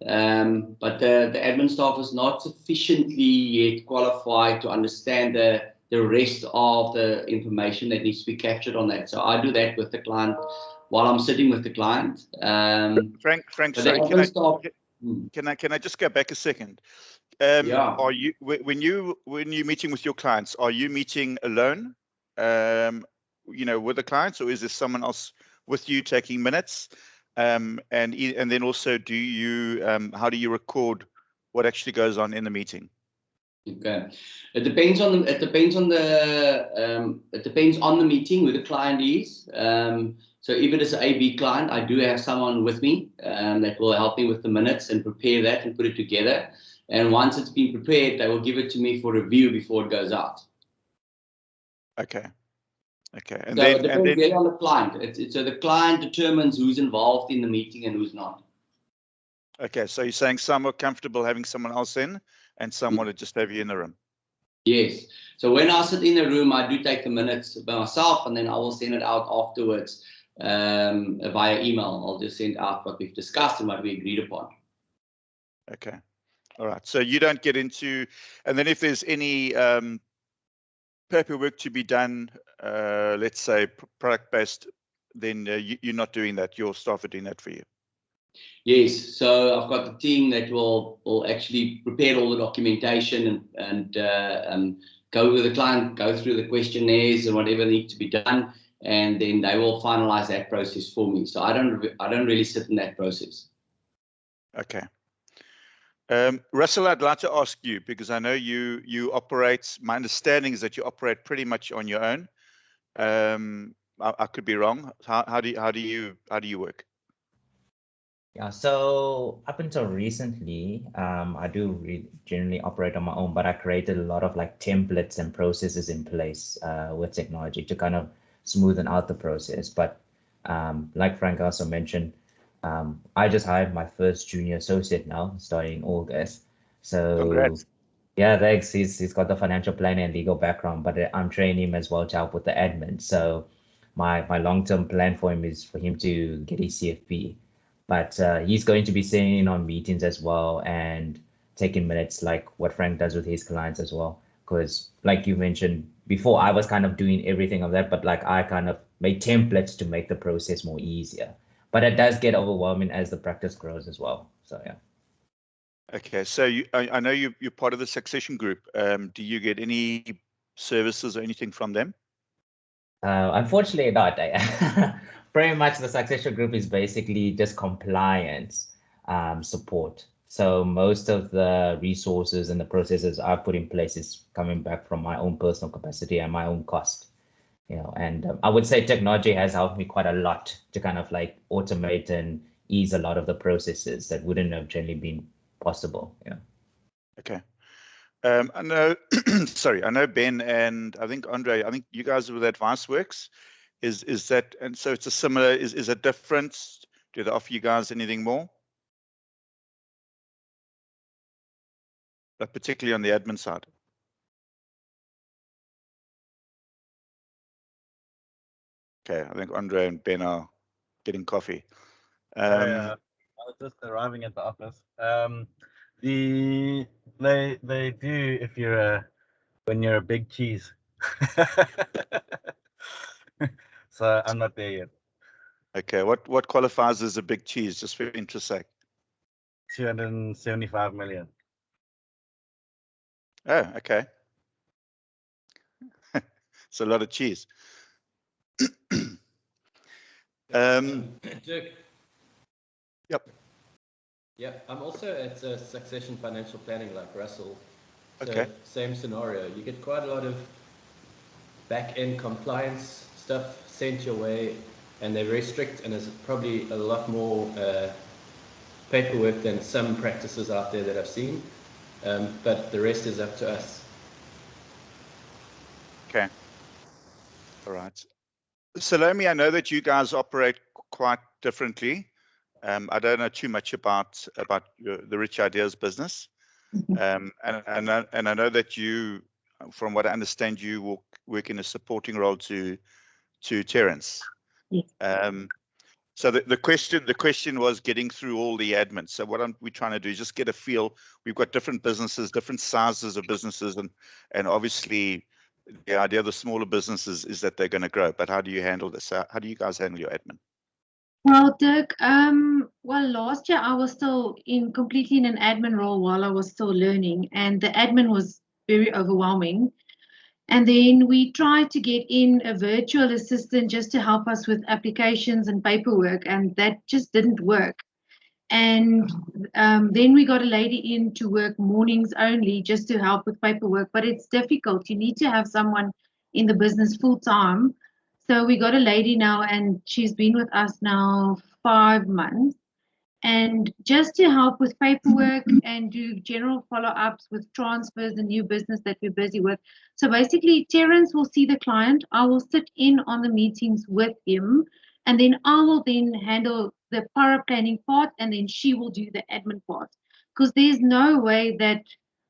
but the admin staff is not sufficiently yet qualified to understand the rest of the information that needs to be captured on that. So I do that with the client while I'm sitting with the client. Frank, sorry, can I just go back a second? Yeah. Are you when you're meeting with your clients, are you meeting alone, with the clients, or is there someone else with you taking minutes? And then also, do you how do you record what actually goes on in the meeting? Okay, it depends on the meeting, who the client is. So if it is an AB client, I do have someone with me that will help me with the minutes and prepare that and put it together. And once it's been prepared, they will give it to me for review before it goes out. Okay. And so it depends really on the client. So the client determines who's involved in the meeting and who's not. Okay, so you're saying some are comfortable having someone else in, and some want to just have you in the room. Yes. So when I sit in the room, I do take the minutes by myself, and then I will send it out afterwards via email. I'll just send out what we've discussed and what we agreed upon. Okay. All right. So you don't get into, and then if there's any paperwork to be done, let's say product-based, then you're not doing that. Your staff are doing that for you. Yes, so I've got the team that will actually prepare all the documentation and go with the client, go through the questionnaires and whatever needs to be done, and then they will finalize that process for me. So I don't really sit in that process. Okay. Russell, I'd like to ask you, because I know you operate. My understanding is that you operate pretty much on your own. I could be wrong. How do you work? Yeah, so up until recently, I do generally operate on my own, but I created a lot of like templates and processes in place with technology to kind of smoothen out the process. But like Frank also mentioned, I just hired my first junior associate now, starting in August. So congrats. Yeah, thanks. He's got the financial planning and legal background, but I'm training him as well to help with the admin. So my long-term plan for him is for him to get his CFP. But he's going to be sitting in on meetings as well and taking minutes like what Frank does with his clients as well. Because like you mentioned before, I was kind of doing everything of that, but like I kind of made templates to make the process more easier. But it does get overwhelming as the practice grows as well. So yeah. Okay, so I know you're part of the succession group. Do you get any services or anything from them? Unfortunately not. Pretty much the succession group is basically just compliance support. So most of the resources and the processes I've put in place is coming back from my own personal capacity and my own cost. And I would say technology has helped me quite a lot to kind of like automate and ease a lot of the processes that wouldn't have generally been possible. Okay. I know, sorry, I know Ben and I think Andre, I think you guys are with AdviceWorks. Is that, and so it's a similar, is it different? Do they offer you guys anything more? But particularly on the admin side. Okay, I think Andre and Ben are getting coffee. I was just arriving at the office. They do if you're when you're a big cheese. So I'm not there yet. Okay, what qualifies as a big cheese, just for interest's sake? 275 million. Oh, okay. It's a lot of cheese. Dirk. Yep. Yeah, I'm also at Succession Financial Planning like Russell. So okay. Same scenario. You get quite a lot of back-end compliance stuff sent your way, and they're very strict, and there's probably a lot more paperwork than some practices out there that I've seen. But the rest is up to us. Okay. All right. Salome, I know that you guys operate quite differently. I don't know too much about the Rich Ideas business, and I know that you, from what I understand, you will work in a supporting role to Terence. Yes. So the question was getting through all the admin. So what we're trying to do is just get a feel. We've got different businesses, different sizes of businesses, and obviously the idea of the smaller businesses is that they're going to grow. But how do you handle this? How do you guys handle your admin? Well, Dirk, well, last year I was still completely in an admin role while I was still learning, and the admin was very overwhelming. And then we tried to get in a virtual assistant just to help us with applications and paperwork, and that just didn't work. And then we got a lady in to work mornings only just to help with paperwork, but it's difficult. You need to have someone in the business full time. So we got a lady now, and she's been with us now 5 months. And just to help with paperwork and do general follow-ups with transfers and new business that we're busy with. So basically, Terence will see the client. I will sit in on the meetings with him, and then I will then handle the power planning part, and then she will do the admin part. Because there's no way that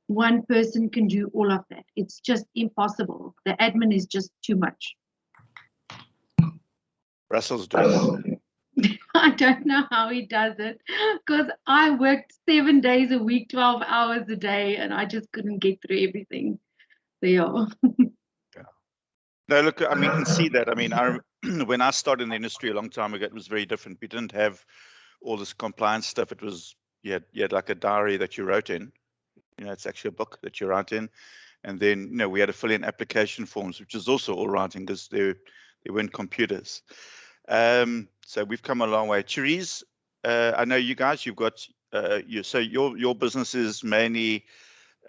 one person can do all of that. It's just impossible. The admin is just too much. Russell's doing it. I don't know how he does it, because I worked 7 days a week, 12 hours a day, and I just couldn't get through everything. So yeah. No, look, I mean, you can see that. I mean, when I started in the industry a long time ago, it was very different. We didn't have all this compliance stuff. It was, you had like a diary that you wrote in. You know, it's actually a book that you write in. And then, you know, we had to fill in application forms, which is also all writing because there weren't computers. So we've come a long way. Therese, I know you guys, you've got, so your business is mainly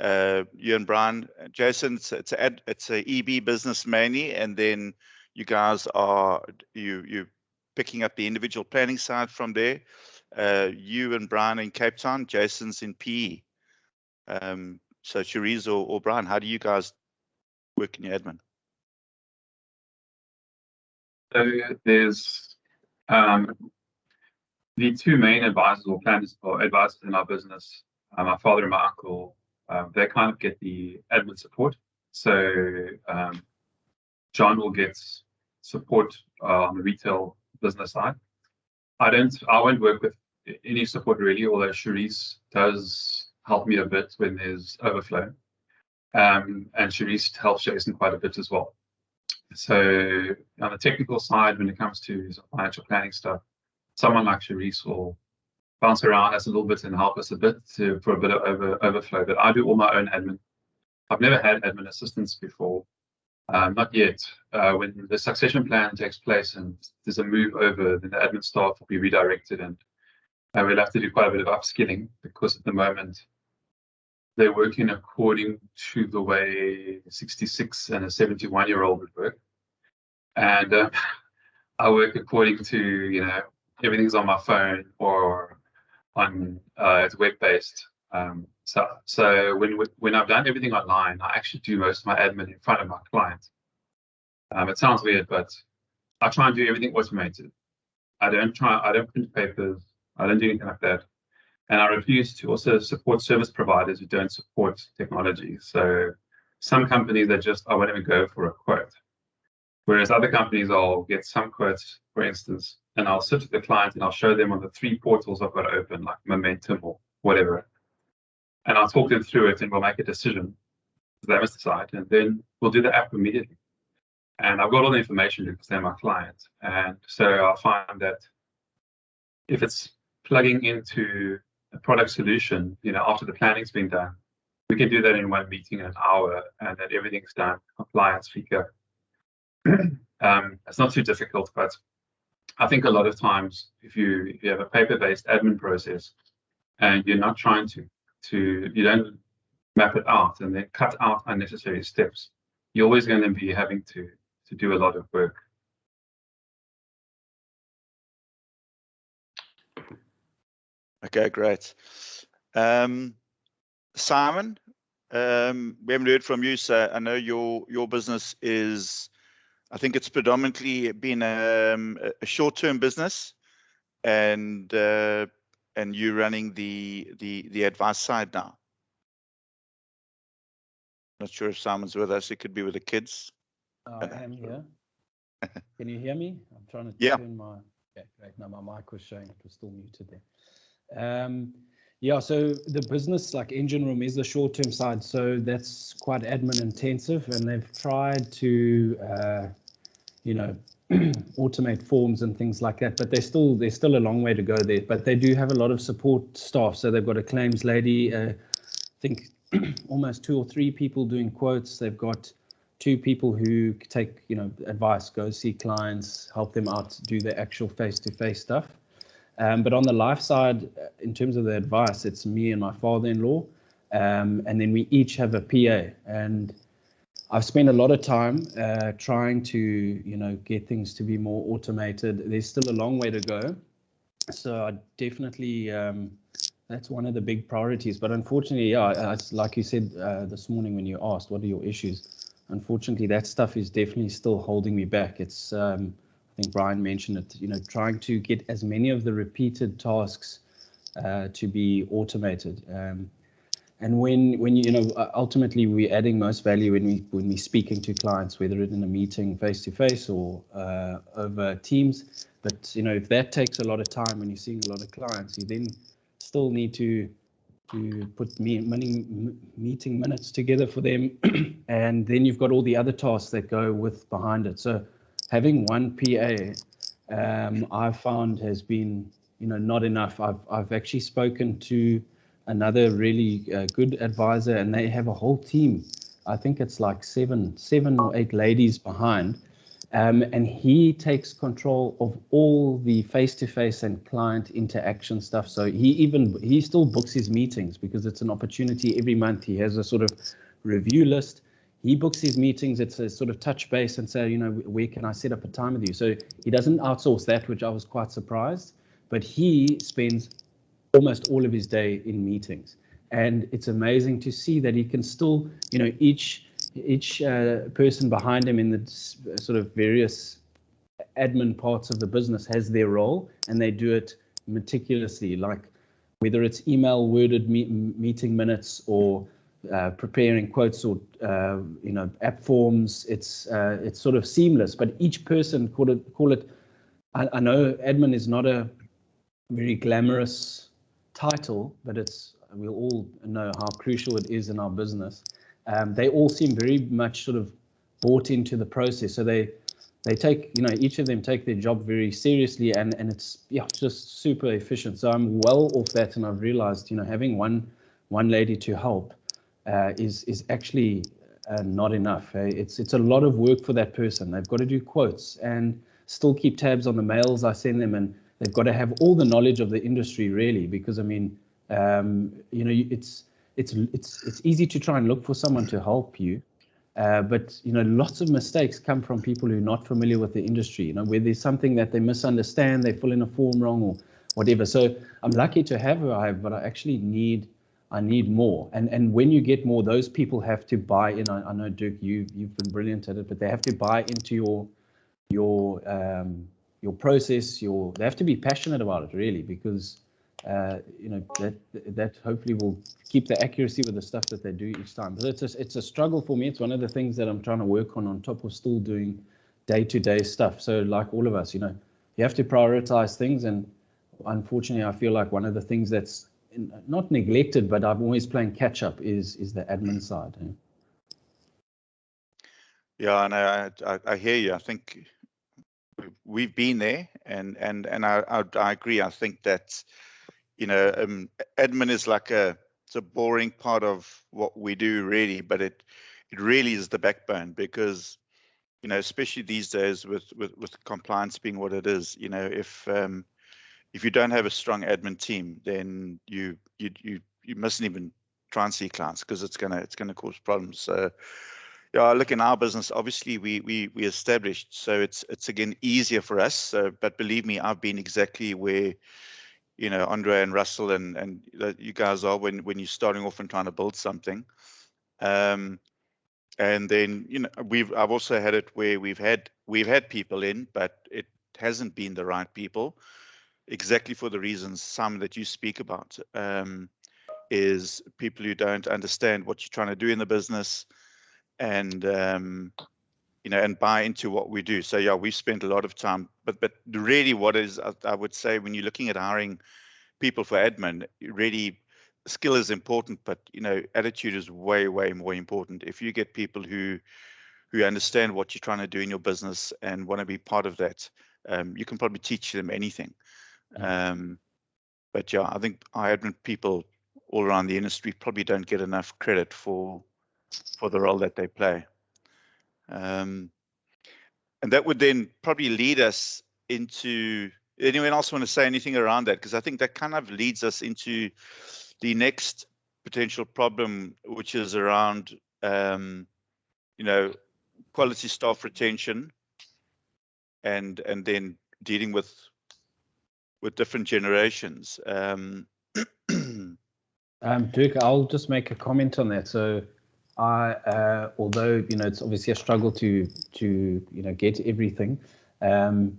you and Brian. Jason, it's a EB business mainly, and then you guys are you picking up the individual planning side from there. You and Brian in Cape Town, Jason's in PE. So Therese or Brian, how do you guys work in your admin? So there's the two main advisors or planners or advisors in our business, my father and my uncle. They kind of get the admin support. So John will get support on the retail business side. I won't work with any support really, although Therese does help me a bit when there's overflow. And Therese helps Jason quite a bit as well. So on the technical side, when it comes to financial planning stuff, someone like Therese will bounce around us a little bit and help us a bit for a bit of overflow. But I do all my own admin. I've never had admin assistance before, not yet. When the succession plan takes place and there's a move over, then the admin staff will be redirected, and we'll have to do quite a bit of upskilling because at the moment they're working according to the way a 66 and a 71-year-old would work. And I work according to, you know, everything's on my phone or on it's web-based. So when I've done everything online, I actually do most of my admin in front of my client. It sounds weird, but I try and do everything automated. I don't print papers. I don't do anything like that. And I refuse to also support service providers who don't support technology. So some companies are just, I won't even go for a quote. Whereas other companies, I'll get some quotes, for instance, and I'll sit with the client and I'll show them on the 3 portals I've got open, like Momentum or whatever. And I'll talk them through it and we'll make a decision. They must decide, and then we'll do the app immediately. And I've got all the information because they're my client. And so I find that if it's plugging into a product solution, you know, after the planning's been done, we can do that in 1 meeting in an hour, and then everything's done, compliance, FICA. It's not too difficult, but I think a lot of times if you have a paper-based admin process and you're not trying you don't map it out and then cut out unnecessary steps, you're always going to be having to do a lot of work. Okay, great. Simon, we haven't heard from you, so I know your business is, I think it's predominantly been a short-term business, and you running the advice side now. Not sure if Simon's with us. It could be with the kids. I am here. Can you hear me? I'm trying to Yeah. turn my Okay, great. Now my mic was showing it was still muted there. Yeah, so the business like Engine Room is the short-term side, so that's quite admin intensive, and they've tried to, you know, automate forms and things like that, but there's still a long way to go there. But they do have a lot of support staff, so they've got a claims lady, I think almost 2 or 3 people doing quotes. They've got 2 people who take, you know, advice, go see clients, help them out, do the actual face-to-face stuff. But on the life side, in terms of the advice, it's me and my father-in-law, and then we each have a PA. And I've spent a lot of time trying to, you know, get things to be more automated. There's still a long way to go. So I definitely, that's one of the big priorities. But unfortunately, yeah, like you said this morning when you asked, what are your issues? Unfortunately, that stuff is definitely still holding me back. It's, I think Brian mentioned it, you know, trying to get as many of the repeated tasks to be automated. And when you know, ultimately we're adding most value when we're speaking to clients, whether it's in a meeting face to face or over Teams. But you know, if that takes a lot of time when you're seeing a lot of clients, you then still need to put meeting minutes together for them, and then you've got all the other tasks that go with behind it. So having one PA, I've found has been, you know, not enough. I've actually spoken to another really good advisor, and they have a whole team. I think it's like seven or 8 ladies behind. And he takes control of all the face-to-face and client interaction stuff. So he still books his meetings because it's an opportunity every month. He has a sort of review list. He books his meetings. It's a sort of touch base and say, you know, where can I set up a time with you? So he doesn't outsource that, which I was quite surprised. But he spends almost all of his day in meetings. And it's amazing to see that he can still, you know, each person behind him in the sort of various admin parts of the business has their role, and they do it meticulously, like whether it's email worded meeting minutes or preparing quotes or you know, app forms. It's sort of seamless, but each person call it. I know admin is not a very glamorous title, but we all know how crucial it is in our business. They all seem very much sort of bought into the process. So they take, you know, each of them take their job very seriously, and it's, yeah, just super efficient. So I'm well off that, and I've realized, you know, having one lady to help is actually not enough. It's a lot of work for that person. They've got to do quotes and still keep tabs on the mails I send them, and they've got to have all the knowledge of the industry, really, because I mean, you know, it's easy to try and look for someone to help you, but you know, lots of mistakes come from people who are not familiar with the industry. You know, where there's something that they misunderstand, they fill in a form wrong or whatever. So I'm lucky to have her, but I actually need more. And when you get more, those people have to buy in. I know, Dirk, you've been brilliant at it, but they have to buy into your process. They have to be passionate about it, really, because you know, that hopefully will keep the accuracy with the stuff that they do each time. But it's a struggle for me. It's one of the things that I'm trying to work on top of still doing day-to-day stuff. So like all of us, you know, you have to prioritize things, and unfortunately, I feel like one of the things that's not neglected, but I'm always playing catch up is the admin side. Yeah, and I hear you. I think we've been there, and I agree. I think that, you know, admin is like it's a boring part of what we do, really, but it really is the backbone, because, you know, especially these days with compliance being what it is, you know, if you don't have a strong admin team, then you mustn't even try and see clients, because it's gonna cause problems. So yeah, look, in our business, obviously we established, so it's again easier for us. So, but believe me, I've been exactly where, you know, Andre and Russell and you guys are when you're starting off and trying to build something. And then, you know, I've also had it where we've had people in, but it hasn't been the right people, exactly for the reasons, some that you speak about, is people who don't understand what you're trying to do in the business, and and buy into what we do. So yeah, we've spent a lot of time, but really what is, I would say, when you're looking at hiring people for admin, really skill is important, but attitude is way more important. If you get people who understand what you're trying to do in your business and want to be part of that, you can probably teach them anything. But yeah, I think our admin people all around the industry probably don't get enough credit for the role that they play. And that would then probably lead us into, anyone else want to say anything around that? Because I think that kind of leads us into the next potential problem, which is around, quality staff retention and then dealing with different generations. Dirk, I'll just make a comment on that. So although it's obviously a struggle to get everything, admin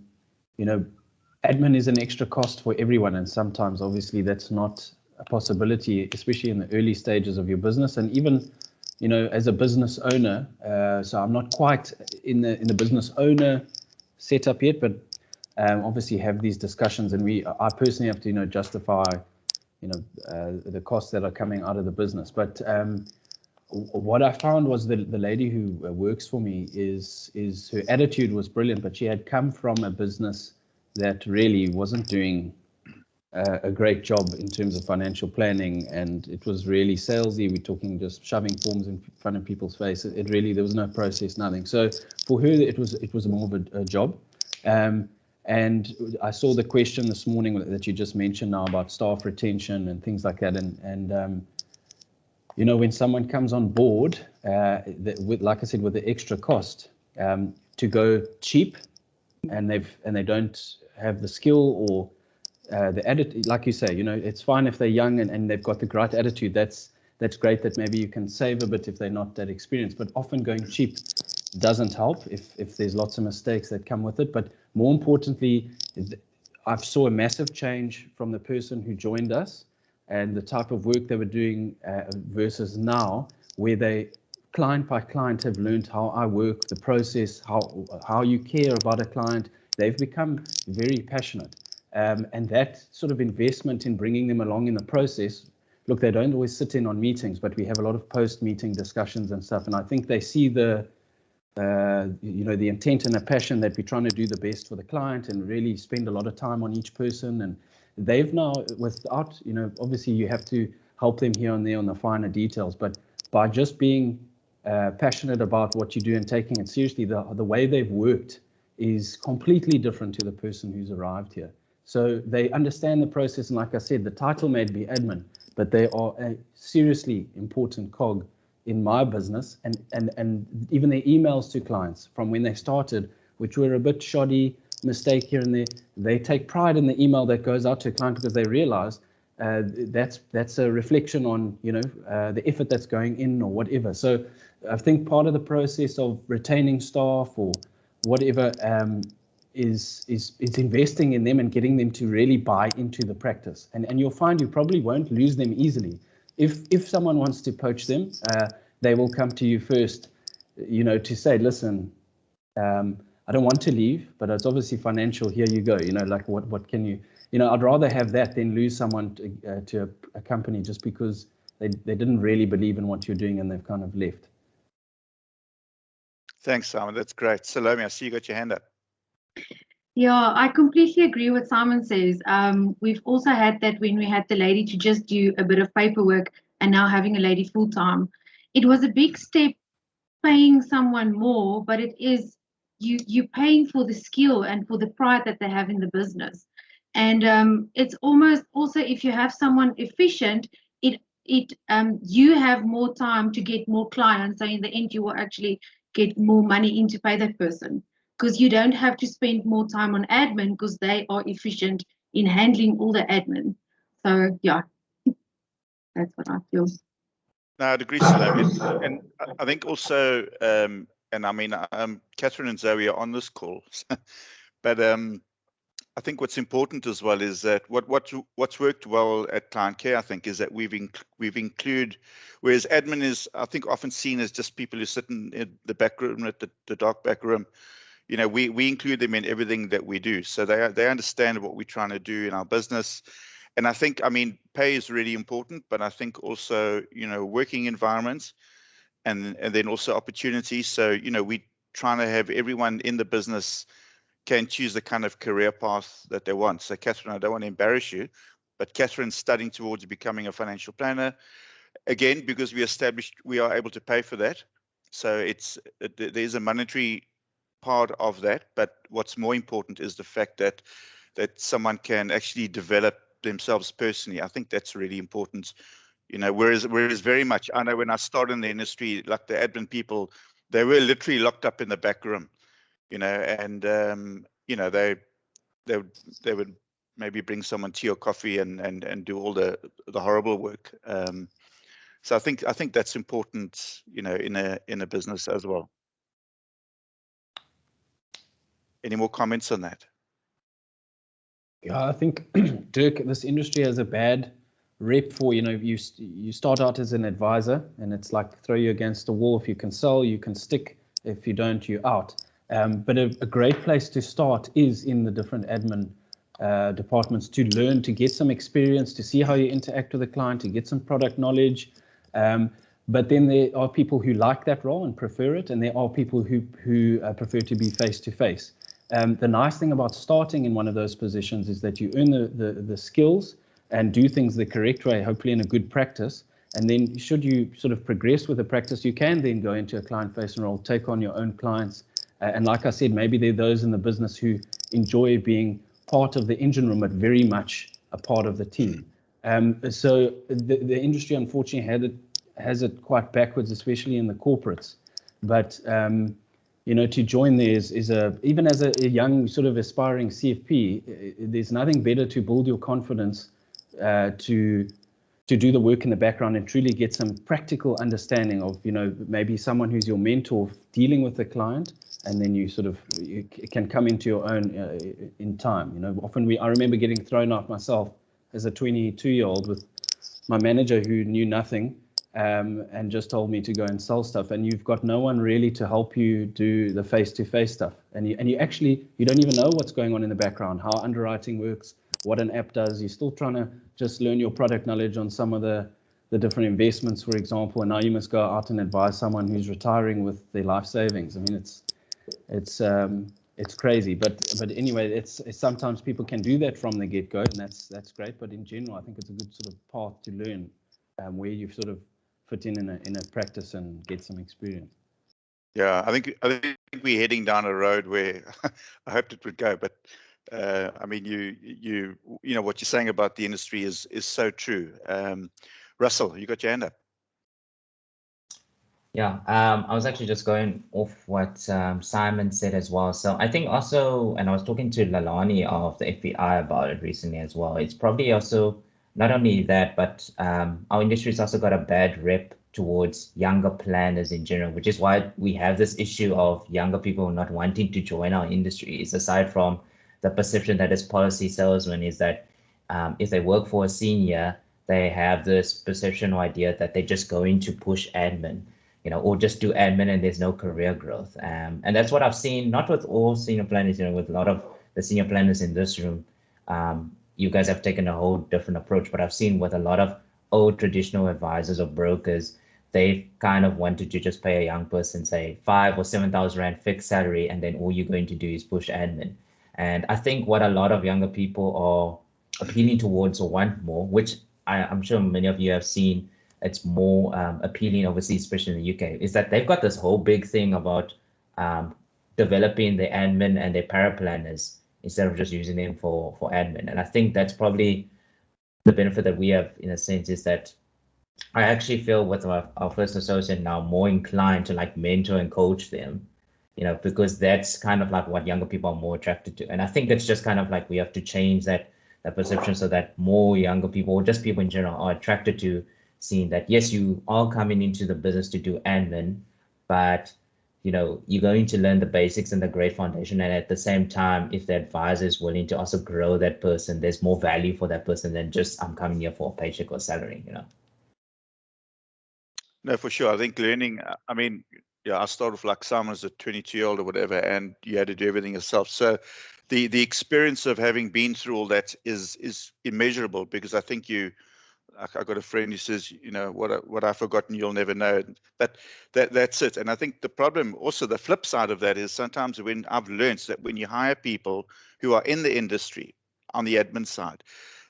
is an extra cost for everyone, and sometimes obviously that's not a possibility, especially in the early stages of your business. And even as a business owner, so I'm not quite in the business owner setup yet, but obviously have these discussions, and I personally have to justify the costs that are coming out of the business. But what I found was the lady who works for me is her attitude was brilliant, but she had come from a business that really wasn't doing a great job in terms of financial planning, and it was really salesy. We're talking just shoving forms in front of people's face. It really, there was no process, nothing. So for her, it was more of a job. And I saw the question this morning that you just mentioned now about staff retention and things like that. And when someone comes on board, like I said, with the extra cost, to go cheap, and they don't have the skill or the attitude, like you say, it's fine if they're young and they've got the right attitude. That's great. That maybe you can save a bit if they're not that experienced. But often going cheap doesn't help if there's lots of mistakes that come with it. But more importantly, I saw a massive change from the person who joined us and the type of work they were doing versus now, where they client by client have learned how I work, the process, how you care about a client. They've become very passionate. And that sort of investment in bringing them along in the process, look, they don't always sit in on meetings, but we have a lot of post-meeting discussions and stuff. And I think they see the intent and the passion that we're trying to do the best for the client and really spend a lot of time on each person. And they've now, without, obviously you have to help them here and there on the finer details, but by just being passionate about what you do and taking it seriously, the way they've worked is completely different to the person who's arrived here. So they understand the process, and like I said, the title may be admin, but they are a seriously important cog in my business, and even their emails to clients from when they started, which were a bit shoddy, mistake here and there, they take pride in the email that goes out to a client because they realize that's a reflection on the effort that's going in or whatever. So I think part of the process of retaining staff or whatever is investing in them and getting them to really buy into the practice. And you'll find you probably won't lose them easily. If someone wants to poach them, they will come to you first, to say, listen, I don't want to leave, but it's obviously financial. Here you go. Like what can you, I'd rather have that than lose someone to a company just because they didn't really believe in what you're doing and they've kind of left. Thanks, Simon. That's great. Salome, I see you got your hand up. Yeah, I completely agree with Simon says. We've also had that when we had the lady to just do a bit of paperwork and now having a lady full time. It was a big step paying someone more, but it is you're paying for the skill and for the pride that they have in the business. And it's almost also, if you have someone efficient, you have more time to get more clients. So in the end, you will actually get more money in to pay that person, because you don't have to spend more time on admin because they are efficient in handling all the admin. So yeah, that's what I feel. No, I'd agree, Salome. And I think also, and I mean, Catherine and Zoe are on this call, but I think what's important as well is that what's worked well at Client Care, I think, is that we've included, whereas admin is, I think, often seen as just people who sit in the back room, at the dark back room. You know, we include them in everything that we do, so they understand what we're trying to do in our business. And I think, I mean, pay is really important, but I think also, you know, working environments and then also opportunities. So, you know, we're trying to have everyone in the business can choose the kind of career path that they want. So Catherine, I don't want to embarrass you, but Catherine's studying towards becoming a financial planner. Again, because we are able to pay for that. So there's a monetary part of that, but what's more important is the fact that someone can actually develop themselves personally. I think that's really important. You know, whereas very much, I know when I started in the industry, like the admin people, they were literally locked up in the back room. You know, and you know, they would maybe bring someone tea or coffee and do all the horrible work. So I think that's important, you know, in a business as well. Any more comments on that? Yeah, I think, Dirk, this industry has a bad rep for, you know, you start out as an advisor and it's like throw you against the wall. If you can sell, you can stick. If you don't, you're out. But a great place to start is in the different admin departments to learn, to get some experience, to see how you interact with the client, to get some product knowledge. But then there are people who like that role and prefer it, and there are people who prefer to be face-to-face. The nice thing about starting in one of those positions is that you earn the skills and do things the correct way, hopefully in a good practice. And then should you sort of progress with the practice, you can then go into a client-facing role, take on your own clients. And like I said, maybe there are those in the business who enjoy being part of the engine room, but very much a part of the team. So the industry, unfortunately, has it quite backwards, especially in the corporates. But you know, to join there is even as a young sort of aspiring CFP, there's nothing better to build your confidence to do the work in the background and truly get some practical understanding of, you know, maybe someone who's your mentor dealing with the client, and then you can come into your own in time. You know, often I remember getting thrown out myself as a 22-year-old with my manager who knew nothing and just told me to go and sell stuff, and you've got no one really to help you do the face-to-face stuff, and you don't even know what's going on in the background, how underwriting works, what an app does. You're still trying to just learn your product knowledge on some of the different investments, for example, and now you must go out and advise someone who's retiring with their life savings. I mean, it's crazy, but anyway, it's sometimes people can do that from the get-go, and that's great. But in general, I think it's a good sort of path to learn where you sort of fit in a practice and get some experience. Yeah, I think we're heading down a road where I hoped it would go, but I mean, you know what you're saying about the industry is so true. Russell, you got your hand up. Yeah, I was actually just going off what Simon said as well. So I think also, and I was talking to Lalani of the FBI about it recently as well. It's probably also not only that, but our industry's also got a bad rep towards younger planners in general, which is why we have this issue of younger people not wanting to join our industry. It's aside from the perception that as policy salesmen is that if they work for a senior, they have this perception or idea that they're just going to push admin, you know, or just do admin and there's no career growth. And that's what I've seen, not with all senior planners, you know, with a lot of the senior planners in this room. You guys have taken a whole different approach, but I've seen with a lot of old traditional advisors or brokers, they've kind of wanted to just pay a young person, say 5,000 or 7,000 Rand fixed salary, and then all you're going to do is push admin. And I think what a lot of younger people are appealing towards or want more, which I'm sure many of you have seen, it's more appealing, obviously, especially in the UK, is that they've got this whole big thing about developing the admin and their paraplanners instead of just using them for admin. And I think that's probably the benefit that we have, in a sense, is that I actually feel with our first associate now more inclined to like mentor and coach them, you know, because that's kind of like what younger people are more attracted to. And I think it's just kind of like we have to change that perception so that more younger people, or just people in general, are attracted to seeing that, yes, you are coming into the business to do admin, but you know, you're going to learn the basics and the great foundation. And at the same time, if the advisor is willing to also grow that person, there's more value for that person than just I'm coming here for a paycheck or salary, you know. No, for sure. I think learning, I mean, yeah, I started off like Simon as a 22-year-old or whatever, and you had to do everything yourself. So the experience of having been through all that is immeasurable, because I think I got a friend who says, you know, what I've forgotten, you'll never know. But that's it. And I think the problem, also the flip side of that, is sometimes when I've learned that when you hire people who are in the industry on the admin side,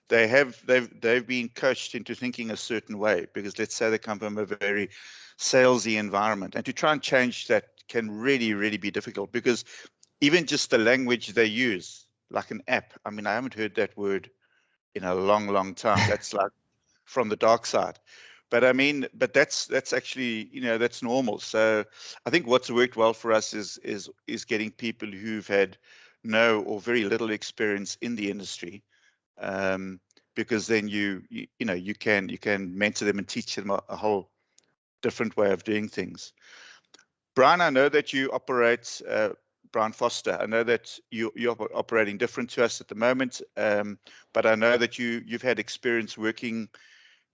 they've been coached into thinking a certain way, because let's say they come from a very salesy environment, and to try and change that can really be difficult, because even just the language they use, like an app. I mean, I haven't heard that word in a long time. That's like from the dark side. But I mean, but that's actually, you know, that's normal. So I think what's worked well for us is getting people who've had no or very little experience in the industry, because then you know, you can mentor them and teach them a whole different way of doing things. Brian, I know that you operate, Brian Foster, I know that you're operating different to us at the moment, but I know that you've had experience working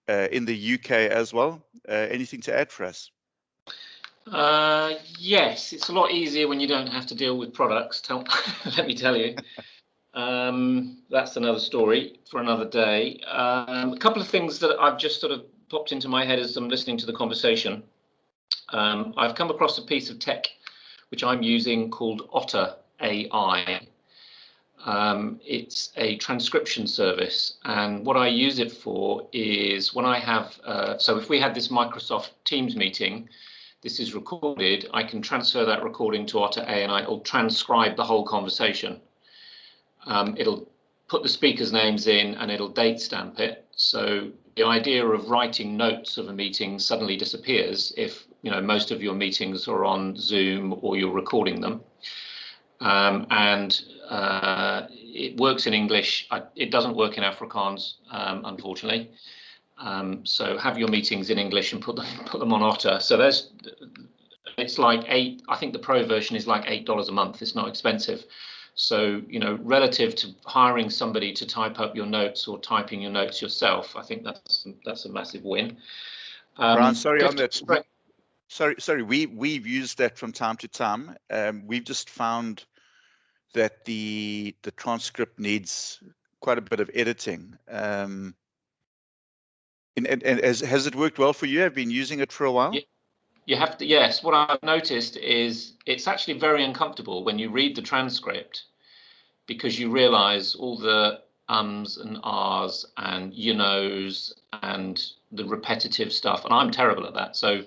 in the UK as well. Anything to add for us? Yes, it's a lot easier when you don't have to deal with products. Let me tell you. That's another story for another day. A couple of things that I've just sort of popped into my head as I'm listening to the conversation. I've come across a piece of tech which I'm using called Otter AI. It's a transcription service, and what I use it for is when I have, so if we had this Microsoft Teams meeting, this is recorded, I can transfer that recording to Otter AI and it'll transcribe the whole conversation. It'll put the speakers' names in and it'll date stamp it. So the idea of writing notes of a meeting suddenly disappears if, you know, most of your meetings are on Zoom or you're recording them. It works in English. It doesn't work in Afrikaans, unfortunately. So have your meetings in English and put them on Otter. So it's like I think the pro version is like $8 a month. It's not expensive. So, you know, relative to hiring somebody to type up your notes or typing your notes yourself, I think that's a massive win. Brian, sorry on that. Sorry, we've used that from time to time. We've just found that the transcript needs quite a bit of editing. And has it worked well for you? Have you been using it for a while? Yeah, you have to. Yes, what I've noticed is it's actually very uncomfortable when you read the transcript, because you realize all the ums and ahs and you knows and the repetitive stuff, and I'm terrible at that. So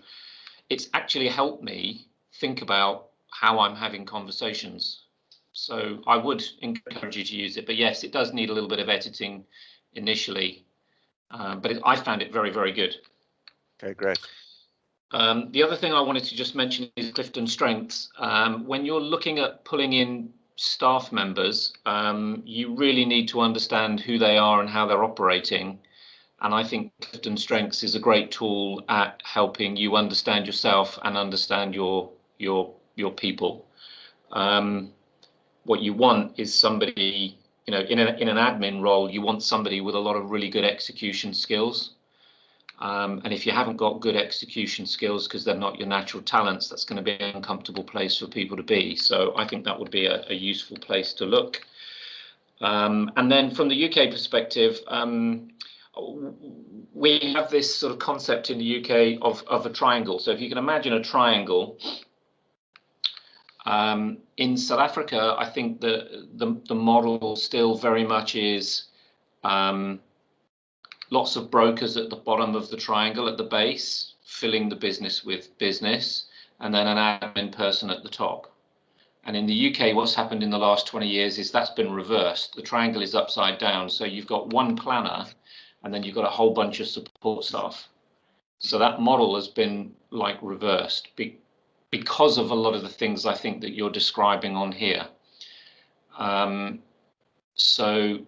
it's actually helped me think about how I'm having conversations. So I would encourage you to use it, but yes, it does need a little bit of editing initially, but I found it very good. Okay, great. The other thing I wanted to just mention is Clifton Strengths. When you're looking at pulling in staff members, you really need to understand who they are and how they're operating. And I think Clifton Strengths is a great tool at helping you understand yourself and understand your people. What you want is somebody, you know, in an admin role, you want somebody with a lot of really good execution skills. And if you haven't got good execution skills because they're not your natural talents, that's going to be an uncomfortable place for people to be. So I think that would be a useful place to look. And then from the UK perspective, we have this sort of concept in the UK of a triangle. So if you can imagine a triangle, in South Africa, I think the model still very much is lots of brokers at the bottom of the triangle at the base, filling the business with business, and then an admin person at the top. And in the UK, what's happened in the last 20 years is that's been reversed. The triangle is upside down. So you've got one planner, and then you've got a whole bunch of support staff. So that model has been like reversed because of a lot of the things I think that you're describing on here. So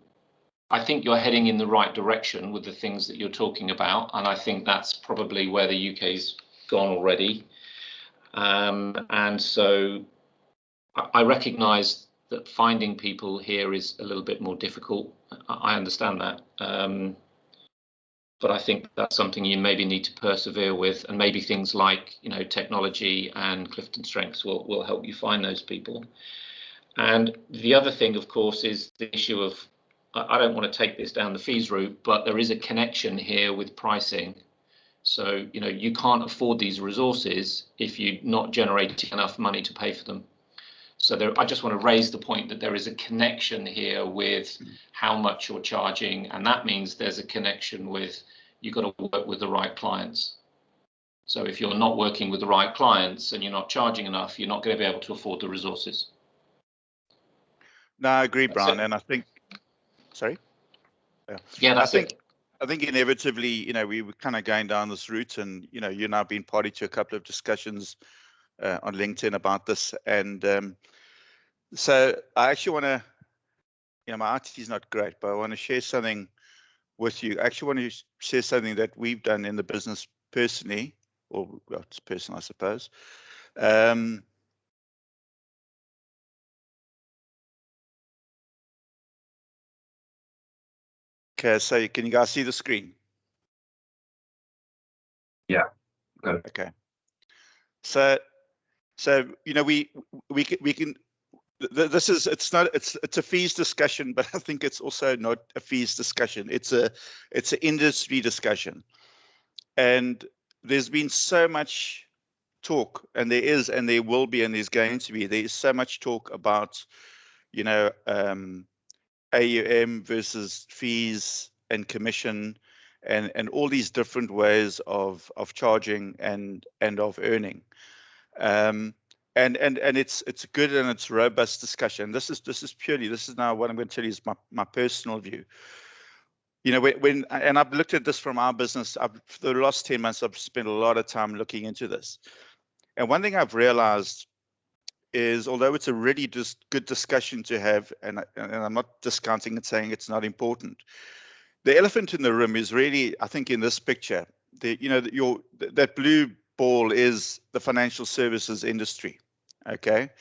I think you're heading in the right direction with the things that you're talking about, and I think that's probably where the UK's gone already. And so I recognise that finding people here is a little bit more difficult. I understand that. But I think that's something you maybe need to persevere with, and maybe things like, you know, technology and Clifton Strengths will help you find those people. And the other thing, of course, is the issue of, I don't want to take this down the fees route, but there is a connection here with pricing. So, you know, you can't afford these resources if you're not generating enough money to pay for them. So there, I just want to raise the point that there is a connection here with how much you're charging, and that means there's a connection with, you've got to work with the right clients. So if you're not working with the right clients and you're not charging enough, you're not going to be able to afford the resources. No, I agree, Brian, it. and I think, sorry? Yeah, that's I think inevitably, you know, we were kind of going down this route, and, you know, you've now been party to a couple of discussions on LinkedIn about this. And so I actually want to, you know, my IT is not great, but I want to share something with you. I actually want to share something that we've done in the business personally, or well, it's personal, I suppose. Okay, so can you guys see the screen? Yeah, got it. Okay. So you know, we can. This is, it's a fees discussion, but I think it's also not a fees discussion. It's an industry discussion, and there's been so much talk, and there is, and there will be, and there's going to be. There is so much talk about, you know, AUM versus fees and commission, and all these different ways of charging and of earning. And it's a good and it's robust discussion. This is now what I'm going to tell you is my personal view. You know, when and I've looked at this from our business. For the last 10 months, I've spent a lot of time looking into this. And one thing I've realized is, although it's a really just good discussion to have, and I'm not discounting and saying it's not important, the elephant in the room is really, I think, in this picture. You know, that blue ball is the financial services industry. Okay,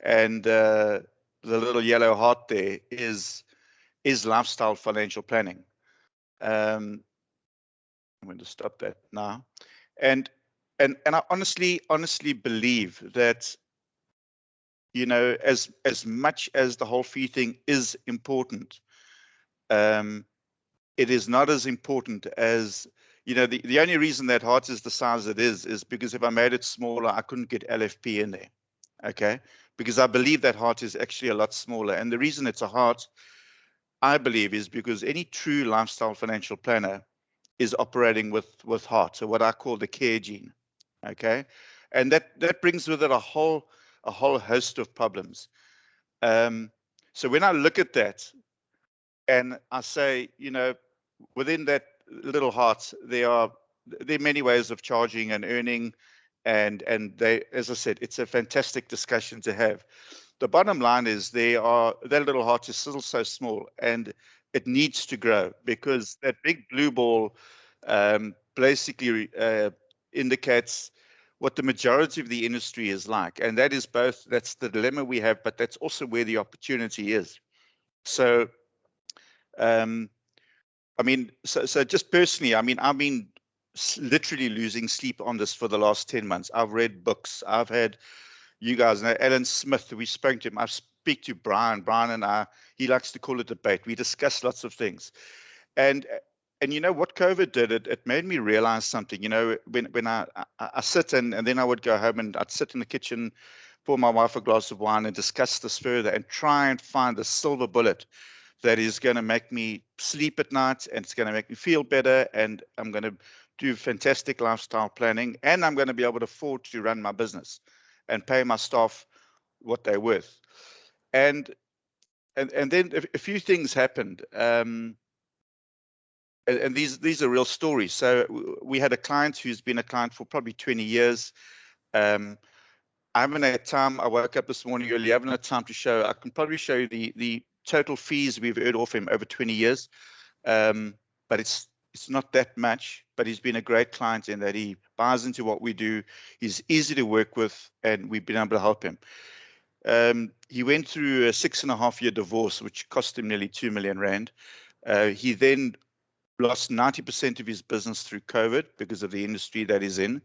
and the little yellow heart there is lifestyle financial planning. I'm going to stop that now, and I honestly believe that, you know, as much as the whole fee thing is important, it is not as important as, you know, the only reason that heart is the size it is because if I made it smaller, I couldn't get LFP in there. Okay, because I believe that heart is actually a lot smaller. And the reason it's a heart, I believe, is because any true lifestyle financial planner is operating with heart, so what I call the care gene. Okay, and that brings with it a whole host of problems. So when I look at that and I say, you know, within that little heart, there are many ways of charging and earning, and they, as I said, it's a fantastic discussion to have. The bottom line is that little heart is still so small, and it needs to grow, because that big blue ball basically indicates what the majority of the industry is like, and that is that's the dilemma we have, but that's also where the opportunity is. So I mean, so just personally, I mean, I've been literally losing sleep on this for the last 10 months. I've read books. I've had, you guys know, Alan Smith, we spoke to him. I speak to Brian. Brian and I, he likes to call it debate. We discuss lots of things. And you know what COVID did? It made me realize something. You know, when I sit and then I would go home and I'd sit in the kitchen, pour my wife a glass of wine and discuss this further and try and find the silver bullet that is going to make me sleep at night, and it's going to make me feel better, and I'm going to do fantastic lifestyle planning, and I'm going to be able to afford to run my business and pay my staff what they're worth. And then a few things happened, and these are real stories. So we had a client who's been a client for probably 20 years. I haven't had time. I woke up this morning early. I haven't had time to show. I can probably show you the total fees we've earned off him over 20 years. But it's it's not that much, but he's been a great client in that he buys into what we do. He's easy to work with, and we've been able to help him. He went through a 6.5-year divorce, which cost him nearly 2 million rand. He then lost 90% of his business through COVID because of the industry that he's in.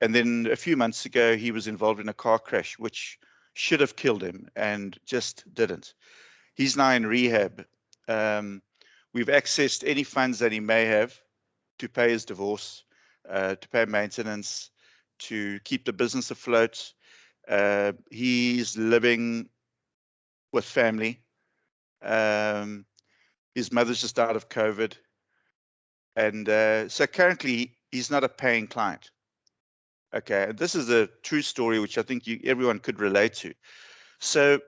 And then a few months ago, he was involved in a car crash, which should have killed him and just didn't. He's now in rehab. We've accessed any funds that he may have to pay his divorce, to pay maintenance, to keep the business afloat. He's living with family. His mother's just out of COVID. And so currently, he's not a paying client. Okay, this is a true story, which I think everyone could relate to. So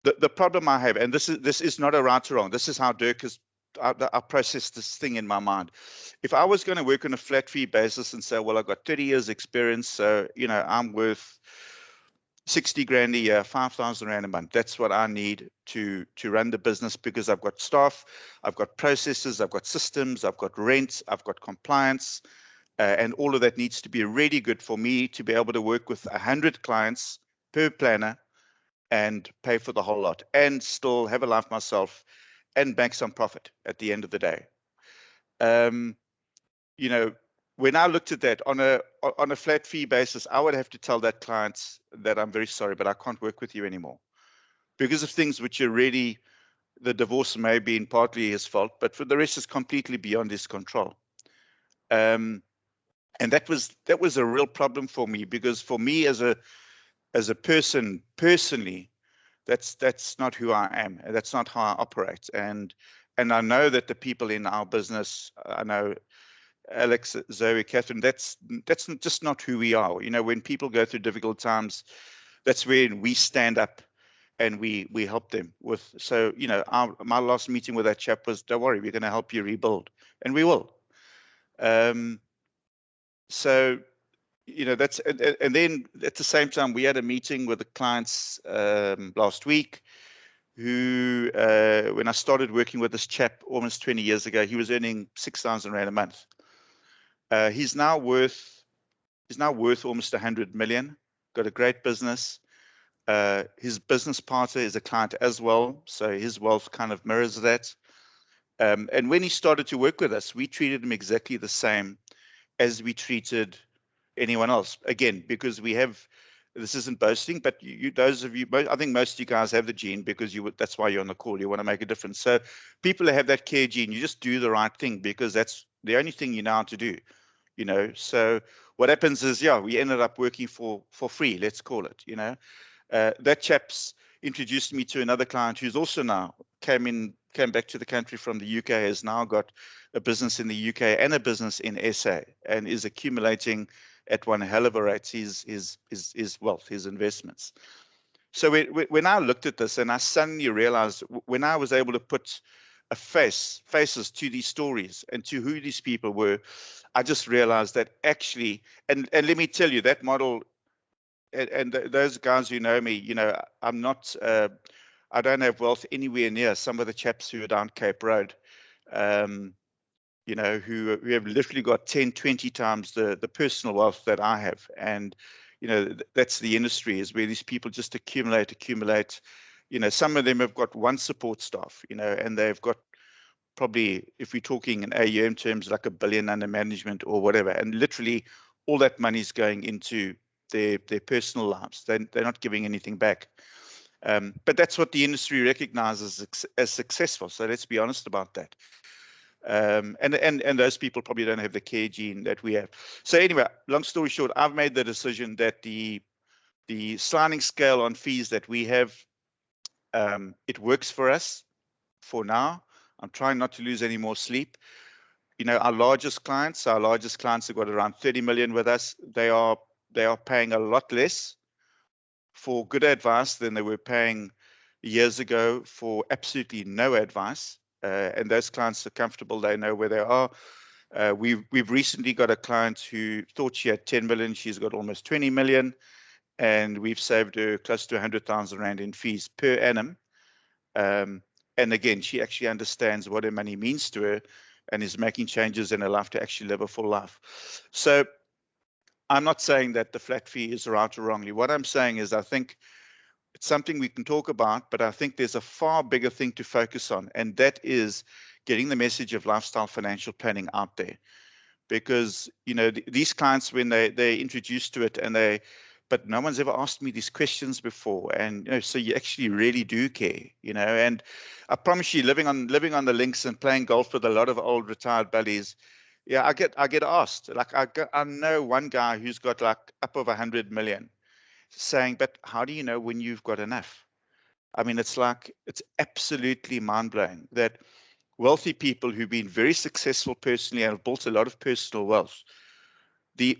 the problem I have, and this is not a right or wrong. This is how Dirk has I processed this thing in my mind. If I was going to work on a flat fee basis and say, well, I've got 30 years experience, so I'm worth 60 grand a year, 5,000 rand a month. That's what I need to run the business, because I've got staff, I've got processes, I've got systems, I've got rent, I've got compliance, and all of that needs to be really good for me to be able to work with 100 clients per planner and pay for the whole lot and still have a life myself and make some profit at the end of the day. When I looked at that on a flat fee basis, I would have to tell that client that I'm very sorry, but I can't work with you anymore because of things which are really, the divorce may be partly his fault, but for the rest is completely beyond his control. And that was a real problem for me, because for me as a person personally, that's not who I am. That's not how I operate. And I know that the people in our business, I know Alex, Zoe, Catherine, that's just not who we are. When people go through difficult times, that's when we stand up and we help them with. So, my last meeting with that chap was, don't worry, we're going to help you rebuild, and we will. So, that's, and then at the same time, we had a meeting with the clients last week, who, when I started working with this chap almost 20 years ago, he was earning 6,000 rand a month. He's now worth almost 100 million. Got a great business. His business partner is a client as well, so his wealth kind of mirrors that. And when he started to work with us, we treated him exactly the same as we treated anyone else. Again, because we have, this isn't boasting, but those of you, I think most of you guys have the gene, because that's why you're on the call. You want to make a difference. So people that have that care gene, you just do the right thing, because that's the only thing you know how to do. So what happens is, we ended up working for free, let's call it. That chap's introduced me to another client who's also now came back to the country from the UK, has now got a business in the UK and a business in SA, and is accumulating at one hell of a rate his wealth, his investments. So when I looked at this, and I suddenly realized, when I was able to put faces to these stories and to who these people were, I just realized that actually, and let me tell you, that model, and those guys who know me, I'm not, I don't have wealth anywhere near some of the chaps who are down Cape Road, who have literally got 10, 20 times the personal wealth that I have. And, that's the industry, is where these people just accumulate. Some of them have got one support staff, and they've got probably, if we're talking in AUM terms, like $1 billion under management or whatever. And literally all that money is going into their personal lives. They're not giving anything back. But that's what the industry recognizes as successful. So let's be honest about that. And those people probably don't have the care gene that we have. So anyway, long story short, I've made the decision that the sliding scale on fees that we have, it works for us for now. I'm trying not to lose any more sleep. Our largest clients have got around 30 million with us. They are paying a lot less for good advice than they were paying years ago for absolutely no advice. And those clients are comfortable. They know where they are. We've recently got a client who thought she had 10 million. She's got almost 20 million. And we've saved her close to 100,000 Rand in fees per annum. And again, she actually understands what her money means to her. and is making changes in her life to actually live a full life. So I'm not saying that the flat fee is right or wrongly. What I'm saying is I think it's something we can talk about, but I think there's a far bigger thing to focus on, and that is getting the message of lifestyle financial planning out there. Because, you know, these clients, when they're introduced to it, but no one's ever asked me these questions before, and you know, so you actually really do care, you know. And I promise you, living on the links and playing golf with a lot of old retired buddies, yeah, I get asked. Like I know one guy who's got like up of 100 million, saying, but how do you know when you've got enough? I mean, it's absolutely mind-blowing that wealthy people who've been very successful personally and have built a lot of personal wealth,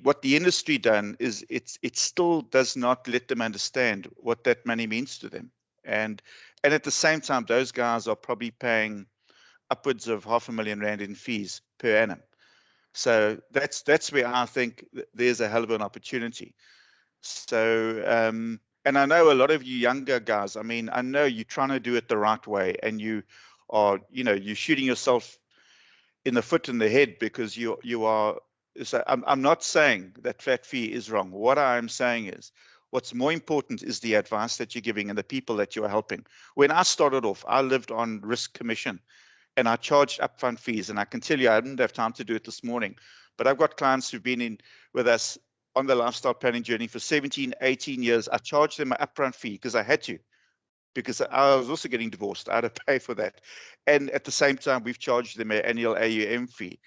what the industry done is it still does not let them understand what that money means to them. And at the same time, those guys are probably paying upwards of R500,000 in fees per annum. So that's where I think there's a hell of an opportunity. So, and I know a lot of you younger guys, I mean, I know you're trying to do it the right way, and you are, you know, you're shooting yourself in the foot and the head because you are. So I'm not saying that flat fee is wrong. What I'm saying is what's more important is the advice that you're giving and the people that you are helping. When I started off, I lived on risk commission and I charged upfront fees. And I can tell you, I didn't have time to do it this morning, but I've got clients who've been in with us on the lifestyle planning journey for 17, 18 years. I charged them an upfront fee because I had to, because I was also getting divorced. I had to pay for that. And at the same time, we've charged them an annual AUM fee.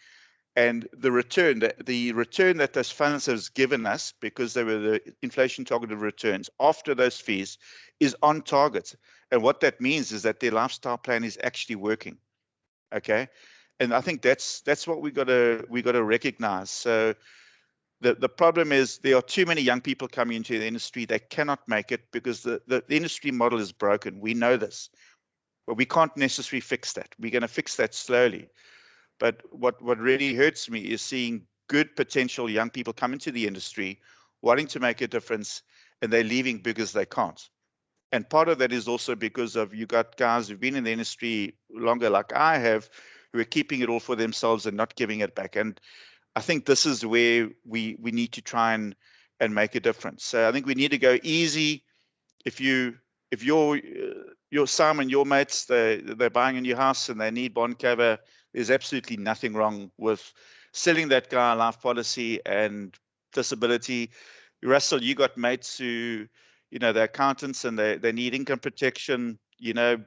And the return that those funds has given us, because they were the inflation targeted returns after those fees, is on target. And what that means is that their lifestyle plan is actually working. Okay. And I think that's what we got to recognize. So the problem is there are too many young people coming into the industry. They cannot make it because the industry model is broken. We know this, but we can't necessarily fix that. We're going to fix that slowly. But what really hurts me is seeing good potential young people come into the industry, wanting to make a difference, and they're leaving because they can't. And part of that is also because of you got guys who've been in the industry longer, like I have, who are keeping it all for themselves and not giving it back. And I think this is where we need to try and make a difference. So I think we need to go easy. If your Simon, your mates, they're buying a new house and they need bond cover, there's absolutely nothing wrong with selling that guy a life policy and disability. Russell, you got mates who, you know, they're accountants and they need income protection, you know,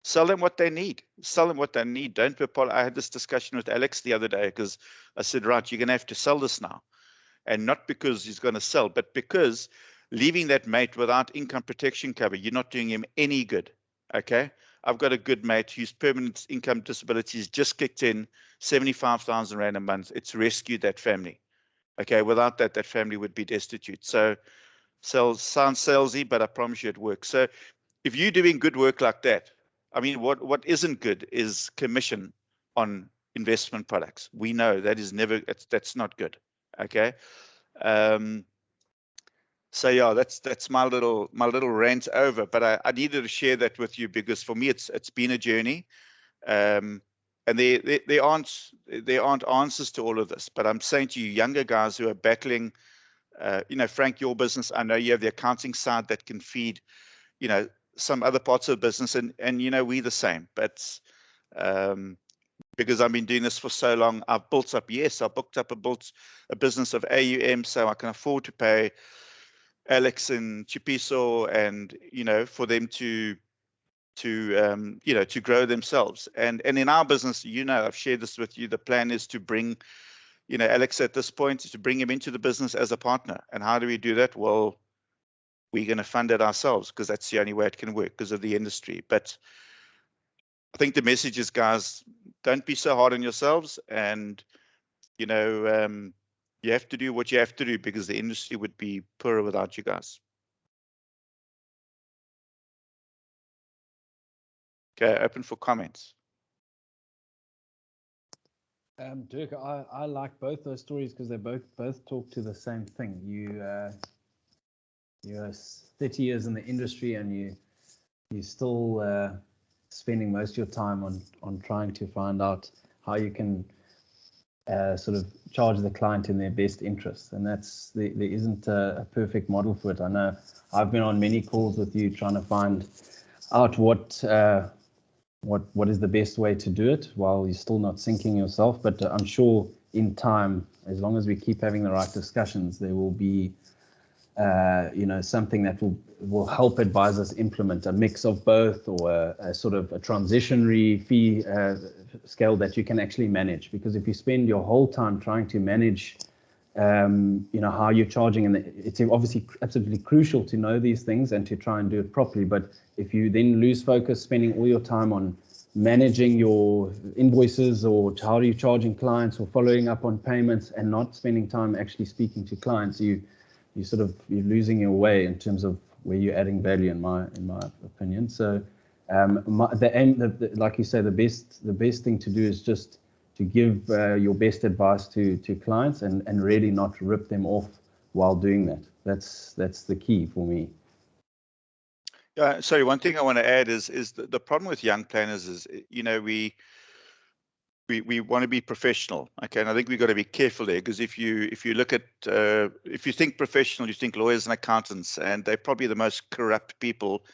sell them what they need. Sell them what they need. Don't be I had this discussion with Alex the other day because I said, right, you're going to have to sell this now. And not because he's going to sell, but because leaving that mate without income protection cover, you're not doing him any good. Okay. I've got a good mate whose permanent income disability has just kicked in, 75,000 Rand a month. It's rescued that family. Okay. Without that, that family would be destitute. So sounds salesy, but I promise you it works. So if you're doing good work like that, I mean, what isn't good is commission on investment products. We know that is never, that's not good. Okay. So yeah, that's my little rant over, but I needed to share that with you because for me it's been a journey. And there aren't answers to all of this, but I'm saying to you, younger guys who are battling, you know, Frank, your business, I know you have the accounting side that can feed, you know, some other parts of the business, and you know, we're the same. But because I've been doing this for so long, I've built up a business of AUM, so I can afford to pay Alex and Chipiso, and you know, for them to you know, to grow themselves. And in our business, you know, I've shared this with you. The plan is to bring, you know, Alex at this point, is to bring him into the business as a partner. And how do we do that? Well, we're going to fund it ourselves because that's the only way it can work because of the industry. But I think the message is, guys, don't be so hard on yourselves, and you know, you have to do what you have to do because the industry would be poorer without you guys. Okay, open for comments. Dirk, I like both those stories because they both talk to the same thing. You're 30 years in the industry and you're still spending most of your time on trying to find out how you can sort of charge the client in their best interest. And that's there isn't a perfect model for it. I know I've been on many calls with you trying to find out what is the best way to do it while you're still not sinking yourself. But I'm sure in time, as long as we keep having the right discussions, there will be something that will help advisors implement a mix of both, or a sort of a transitionary fee scale that you can actually manage. Because if you spend your whole time trying to manage how you're charging, and it's obviously absolutely crucial to know these things and to try and do it properly. But if you then lose focus, spending all your time on managing your invoices, or how are you charging clients, or following up on payments, and not spending time actually speaking to clients, you're losing your way in terms of where you're adding value, in my opinion. So the aim, like you say, the best thing to do is just to give your best advice to clients, and really not rip them off while doing that. That's the key for me. Sorry, one thing I want to add is the problem with young planners is, we want to be professional, okay, and I think we've got to be careful there, because if you look at if you think professional, you think lawyers and accountants, and they're probably the most corrupt people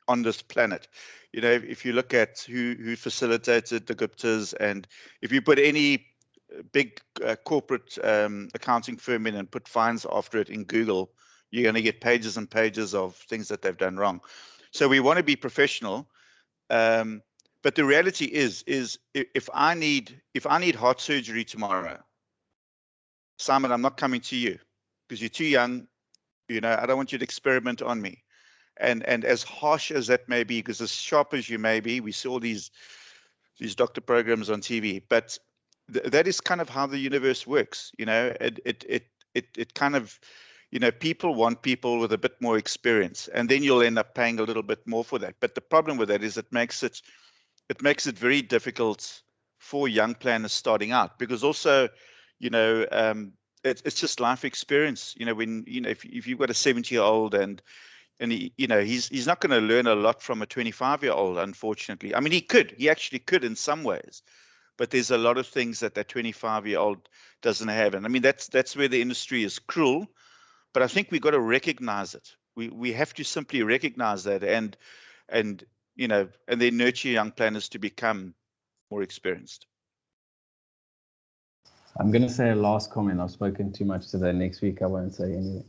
on this planet. If you look at who facilitated the Guptas, and if you put any big corporate accounting firm in and put fines after it in Google, you're going to get pages and pages of things that they've done wrong. So we want to be professional. But the reality is if I need heart surgery tomorrow, Simon, I'm not coming to you because you're too young. I don't want you to experiment on me. And as harsh as that may be, because as sharp as you may be, we saw these doctor programs on TV, but that is kind of how the universe works. It kind of, people want people with a bit more experience, and then you'll end up paying a little bit more for that. But the problem with that is it makes it very difficult for young planners starting out, because also, it's just life experience. If you've got a 70-year-old and he's not going to learn a lot from a 25-year-old, unfortunately. I mean, he actually could in some ways, but there's a lot of things that 25-year-old doesn't have. And I mean, that's where the industry is cruel, but I think we've got to recognize it. We have to simply recognize that, and then nurture young planners to become more experienced. I'm going to say a last comment. I've spoken too much today. Next week I won't say anything.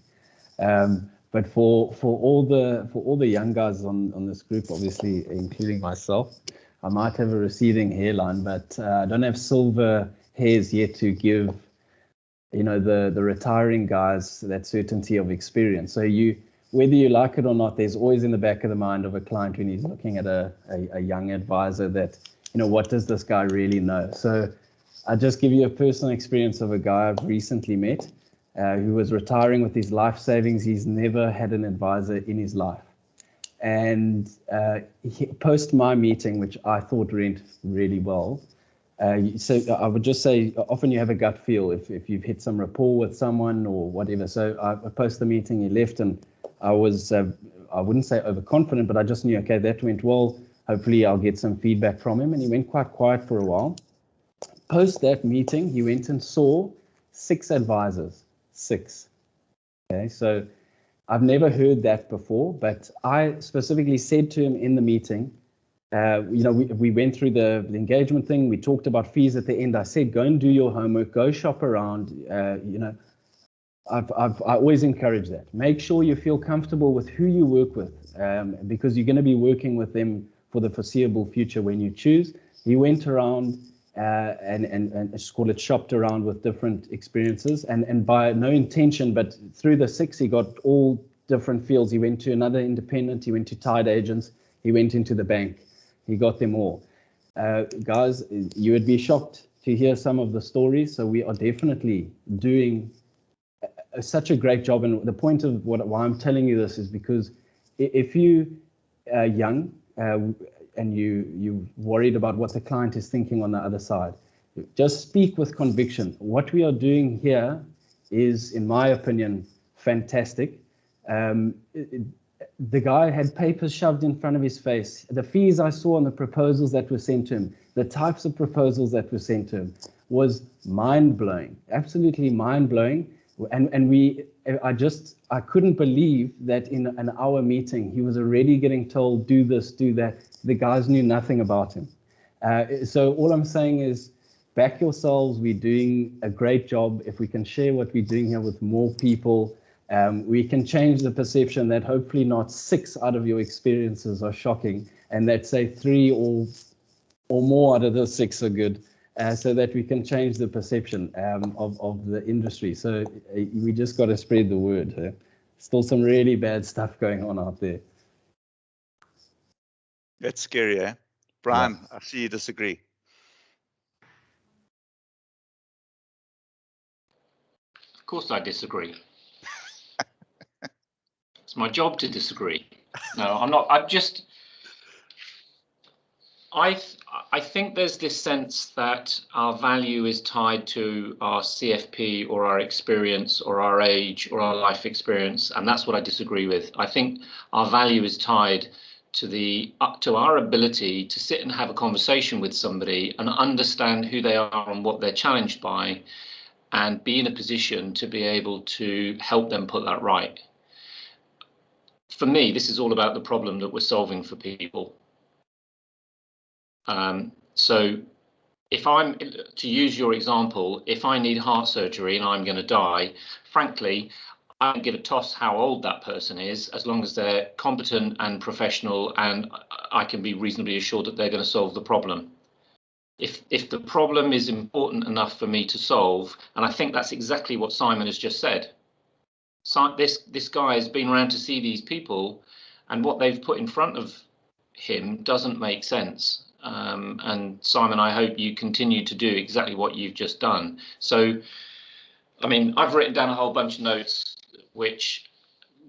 But for all the young guys on this group, obviously including myself, I might have a receding hairline, but I don't have silver hairs yet to give, the retiring guys that certainty of experience. So whether you like it or not, there's always in the back of the mind of a client when he's looking at a young advisor that, what does this guy really know? So I'll just give you a personal experience of a guy I've recently met who was retiring with his life savings. He's never had an advisor in his life. And post my meeting, which I thought went really well, so I would just say, often you have a gut feel if you've hit some rapport with someone or whatever. So I post the meeting, he left, and I was, I wouldn't say overconfident, but I just knew, okay, that went well. Hopefully I'll get some feedback from him. And he went quite quiet for a while. Post that meeting, he went and saw 6 advisors. 6. Okay, so I've never heard that before, but I specifically said to him in the meeting, we went through the engagement thing. We talked about fees at the end. I said, go and do your homework, go shop around. I always encourage that. Make sure you feel comfortable with who you work with, because you're going to be working with them for the foreseeable future when you choose. He went around and let's call it shopped around with different experiences, and by no intention, but through the 6, he got all different fields. He went to another independent, he went to tied agents, he went into the bank, he got them all. Guys, you would be shocked to hear some of the stories. So we are definitely doing such a great job. And the point of why I'm telling you this is because if you are young and you're worried about what the client is thinking on the other side, just speak with conviction. What we are doing here is, in my opinion, fantastic. the guy had papers shoved in front of his face. The fees I saw on the proposals that were sent to him, the types of proposals that were sent to him, was mind-blowing, absolutely mind-blowing. I couldn't believe that in an hour meeting, he was already getting told, do this, do that. The guys knew nothing about him. So all I'm saying is, back yourselves. We're doing a great job. If we can share what we're doing here with more people, we can change the perception that hopefully not 6 out of your experiences are shocking, and that say 3 or more out of the 6 are good, so that we can change the perception of the industry. So we just got to spread the word. Still some really bad stuff going on out there. That's scary, eh? Brian, Yeah. I see you disagree. Of course I disagree. It's my job to disagree. No, I'm not. I think there's this sense that our value is tied to our CFP or our experience or our age or our life experience, and that's what I disagree with. I think our value is tied to our ability to sit and have a conversation with somebody and understand who they are and what they're challenged by, and be in a position to be able to help them put that right. For me, this is all about the problem that we're solving for people. So if I'm, to use your example, if I need heart surgery and I'm going to die, frankly, I don't give a toss how old that person is, as long as they're competent and professional and I can be reasonably assured that they're going to solve the problem. If the problem is important enough for me to solve, and I think that's exactly what Simon has just said. So this guy has been around to see these people, and what they've put in front of him doesn't make sense. And Simon, I hope you continue to do exactly what you've just done. So, I mean, I've written down a whole bunch of notes, which,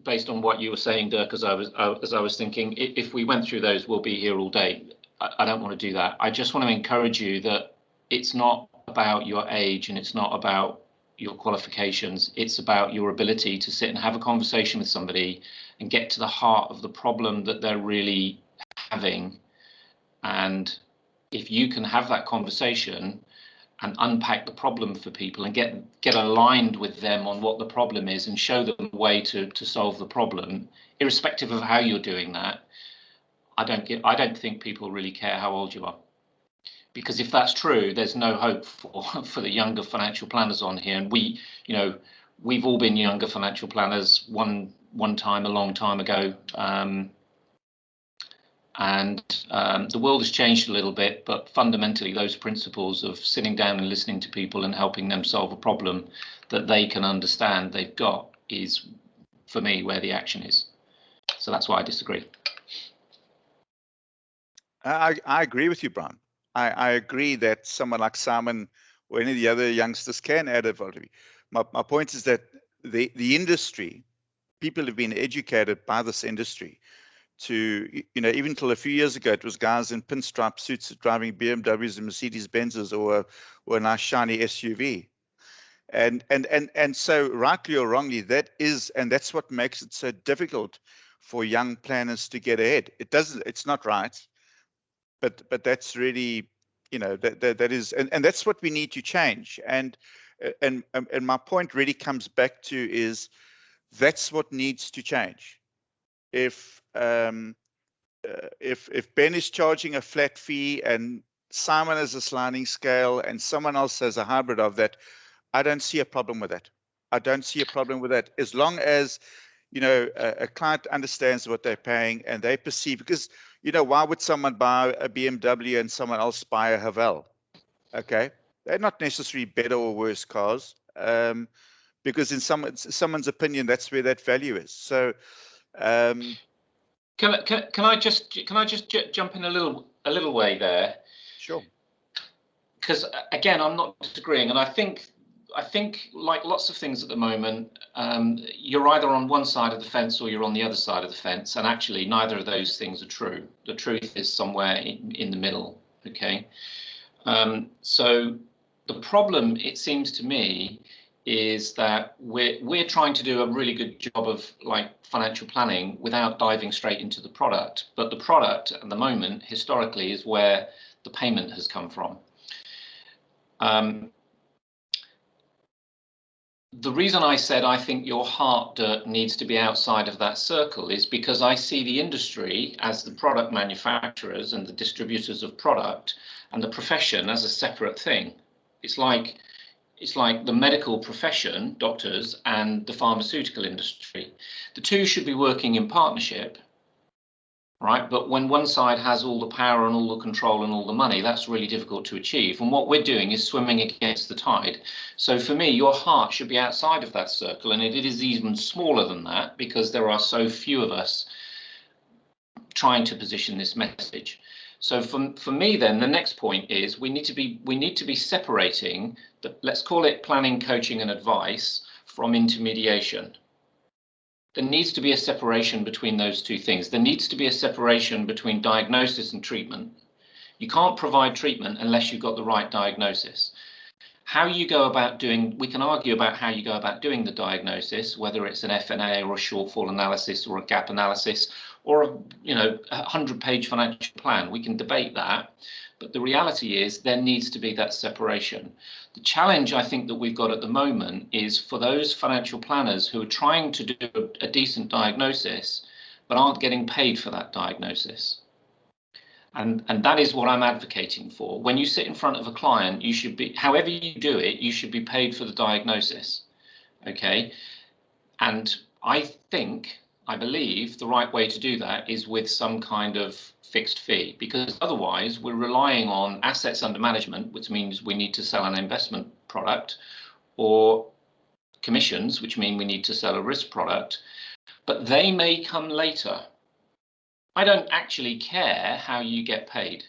based on what you were saying, Dirk, as I was thinking, if we went through those, we'll be here all day. I don't want to do that. I just want to encourage you that it's not about your age and it's not about your qualifications. It's about your ability to sit and have a conversation with somebody and get to the heart of the problem that they're really having. And if you can have that conversation and unpack the problem for people and get aligned with them on what the problem is and show them a way to solve the problem, irrespective of how you're doing that, I don't think people really care how old you are. Because if that's true, there's no hope for the younger financial planners on here. And we've all been younger financial planners one time a long time ago. The world has changed a little bit, but fundamentally those principles of sitting down and listening to people and helping them solve a problem that they can understand they've got is, for me, where the action is. So that's why I disagree. I agree with you, Brian. I agree that someone like Simon or any of the other youngsters can add a value. My point is that the industry, people have been educated by this industry to, even till a few years ago, it was guys in pinstripe suits driving BMWs and Mercedes Benzes or a nice shiny SUV. And so rightly or wrongly, that's what makes it so difficult for young planners to get ahead. It's not right. But that's really, that is, and that's what we need to change. And my point really comes back to is that's what needs to change. If Ben is charging a flat fee and Simon has a sliding scale and someone else has a hybrid of that, I don't see a problem with that. I don't see a problem with that, as long as a client understands what they're paying and they perceive, because why would someone buy a BMW and someone else buy a Haval? Okay, they're not necessarily better or worse cars, because in someone's opinion, that's where that value is. So, can I just jump in a little way there? Sure. Because again, I'm not disagreeing, and I think like lots of things at the moment, you're either on one side of the fence or you're on the other side of the fence, and actually neither of those things are true. The truth is somewhere in the middle. Okay, so the problem, it seems to me, is that we're trying to do a really good job of like financial planning without diving straight into the product. But the product at the moment, historically, is where the payment has come from. The reason I said I think your heart dirt needs to be outside of that circle is because I see the industry as the product manufacturers and the distributors of product, and the profession as a separate thing. It's like the medical profession, doctors, and the pharmaceutical industry. The two should be working in partnership, right? But when one side has all the power and all the control and all the money, that's really difficult to achieve. And what we're doing is swimming against the tide. So for me, your heart should be outside of that circle, and it is even smaller than that because there are so few of us trying to position this message. So for me, then the next point is we need to be separating the, let's call it planning, coaching, and advice from intermediation. There needs to be a separation between those two things. There needs to be a separation between diagnosis and treatment. You can't provide treatment unless you've got the right diagnosis. How you go about doing, we can argue about how you go about doing the diagnosis, whether it's an FNA or a shortfall analysis or a gap analysis or a 100-page financial plan. We can debate that, but the reality is there needs to be that separation. The challenge I think that we've got at the moment is for those financial planners who are trying to do a decent diagnosis but aren't getting paid for that diagnosis. And that is what I'm advocating for. When you sit in front of a client, you should be, however you do it, you should be paid for the diagnosis. Okay. And I believe the right way to do that is with some kind of fixed fee, because otherwise we're relying on assets under management, which means we need to sell an investment product, or commissions, which mean we need to sell a risk product, but they may come later. I don't actually care how you get paid.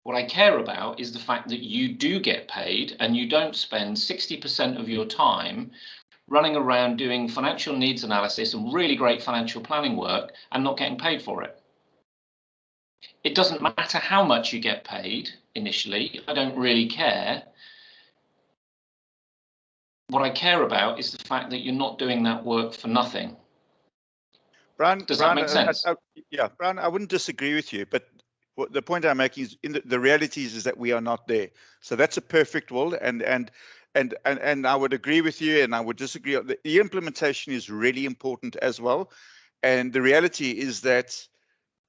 What I care about is the fact that you do get paid and you don't spend 60% of your time running around doing financial needs analysis and really great financial planning work and not getting paid for it. It doesn't matter how much you get paid initially. I don't really care. What I care about is the fact that you're not doing that work for nothing. Brian, does that make sense? Yeah, Brian, I wouldn't disagree with you, but the point I'm making is the reality is that we are not there. So that's a perfect world, and I would agree with you, and I would disagree. The implementation is really important as well, and the reality is that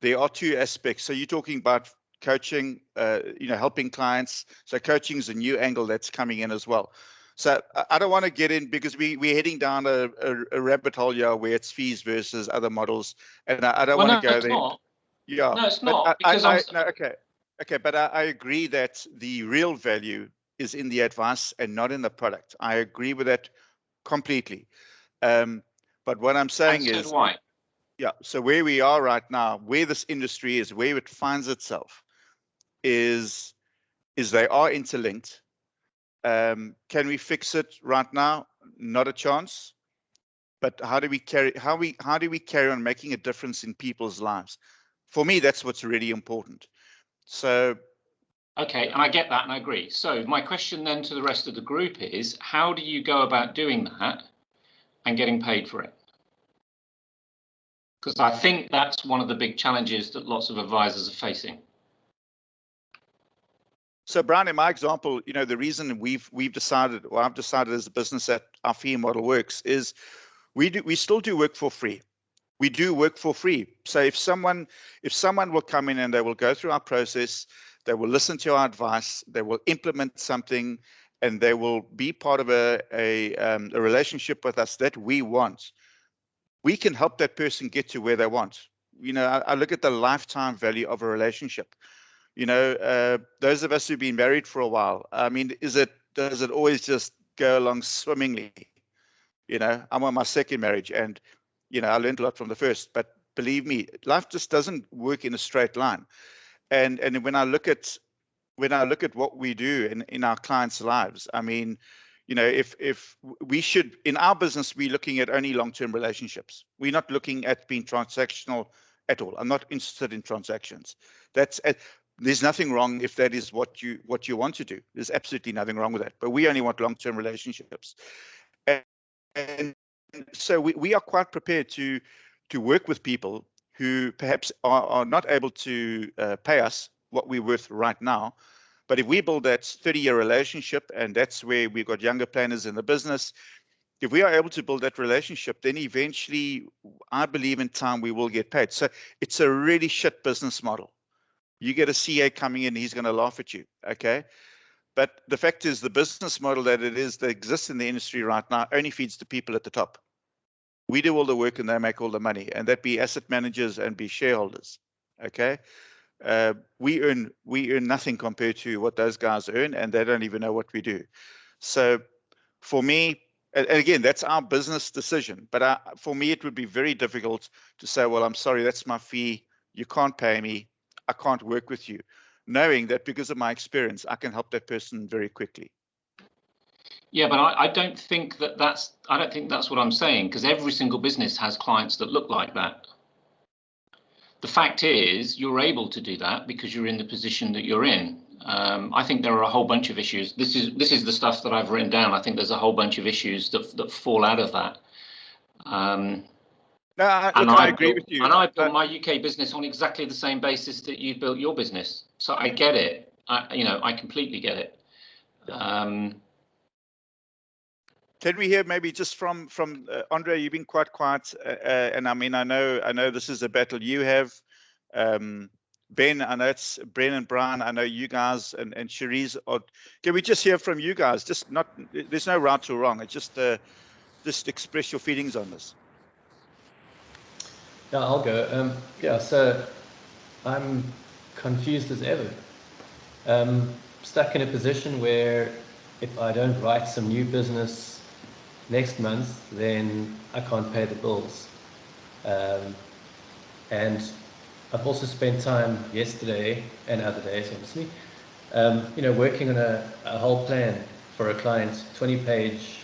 there are two aspects. So you're talking about coaching, helping clients. So coaching is a new angle that's coming in as well. So I don't want to get in because we're heading down a rabbit hole here where it's fees versus other models, and I don't want to go there. Not. Yeah, no, it's not. Okay, but I agree that the real value is in the advice and not in the product. I agree with that completely. But what I'm saying is, why? Yeah. So where we are right now, where this industry is, where it finds itself, is they are interlinked. Can we fix it right now? Not a chance. But how do we carry on making a difference in people's lives? For me, that's what's really important. So. Okay, and I get that and I agree. So my question then to the rest of the group is, how do you go about doing that and getting paid for it? Because I think that's one of the big challenges that lots of advisors are facing. So, Brian, in my example, the reason we've decided, or I've decided as a business that our fee model works is we still do work for free. We do work for free. So if someone will come in and they will go through our process, they will listen to our advice, they will implement something, and they will be part of a relationship with us that we want, we can help that person get to where they want. I look at the lifetime value of a relationship. Those of us who've been married for a while, I mean, does it always just go along swimmingly? I'm on my second marriage, and I learned a lot from the first, but believe me, life just doesn't work in a straight line. And when I look at what we do in our clients' lives, I mean, if we should, in our business, we're looking at only long-term relationships. We're not looking at being transactional at all. I'm not interested in transactions. there's nothing wrong if that is what you want to do. There's absolutely nothing wrong with that. But we only want long-term relationships, and so we are quite prepared to work with people who perhaps are not able to pay us what we're worth right now. But if we build that 30-year relationship, and that's where we've got younger planners in the business, if we are able to build that relationship, then eventually, I believe in time, we will get paid. So it's a really shit business model. You get a CA coming in, he's going to laugh at you, okay? But the fact is, the business model that exists in the industry right now only feeds the people at the top. We do all the work and they make all the money, and that be asset managers and be shareholders, okay? We earn nothing compared to what those guys earn, and they don't even know what we do. So for me, and again, that's our business decision, but for me, it would be very difficult to say, well, I'm sorry, that's my fee. You can't pay me. I can't work with you, knowing that because of my experience, I can help that person very quickly. Yeah, but I don't think that's what I'm saying, because every single business has clients that look like that. The fact is, you're able to do that because you're in the position that you're in. I think there are a whole bunch of issues. This is the stuff that I've written down. I think there's a whole bunch of issues that fall out of that. No, I agree with you. And I built my UK business on exactly the same basis that you built your business. So I get it. I completely get it. Can we hear maybe just from Andre? You've been quite quiet, and I mean, I know this is a battle you have. Ben, I know it's Bren and Brian. I know you guys and Cherise. Can we just hear from you guys? Just not. There's no right or wrong. It's just express your feelings on this. Yeah, I'll go. Yeah, so I'm confused as ever. Stuck in a position where if I don't write some new business next month, then I can't pay the bills. And I've also spent time yesterday and other days, obviously, working on a whole plan for a client, 20-page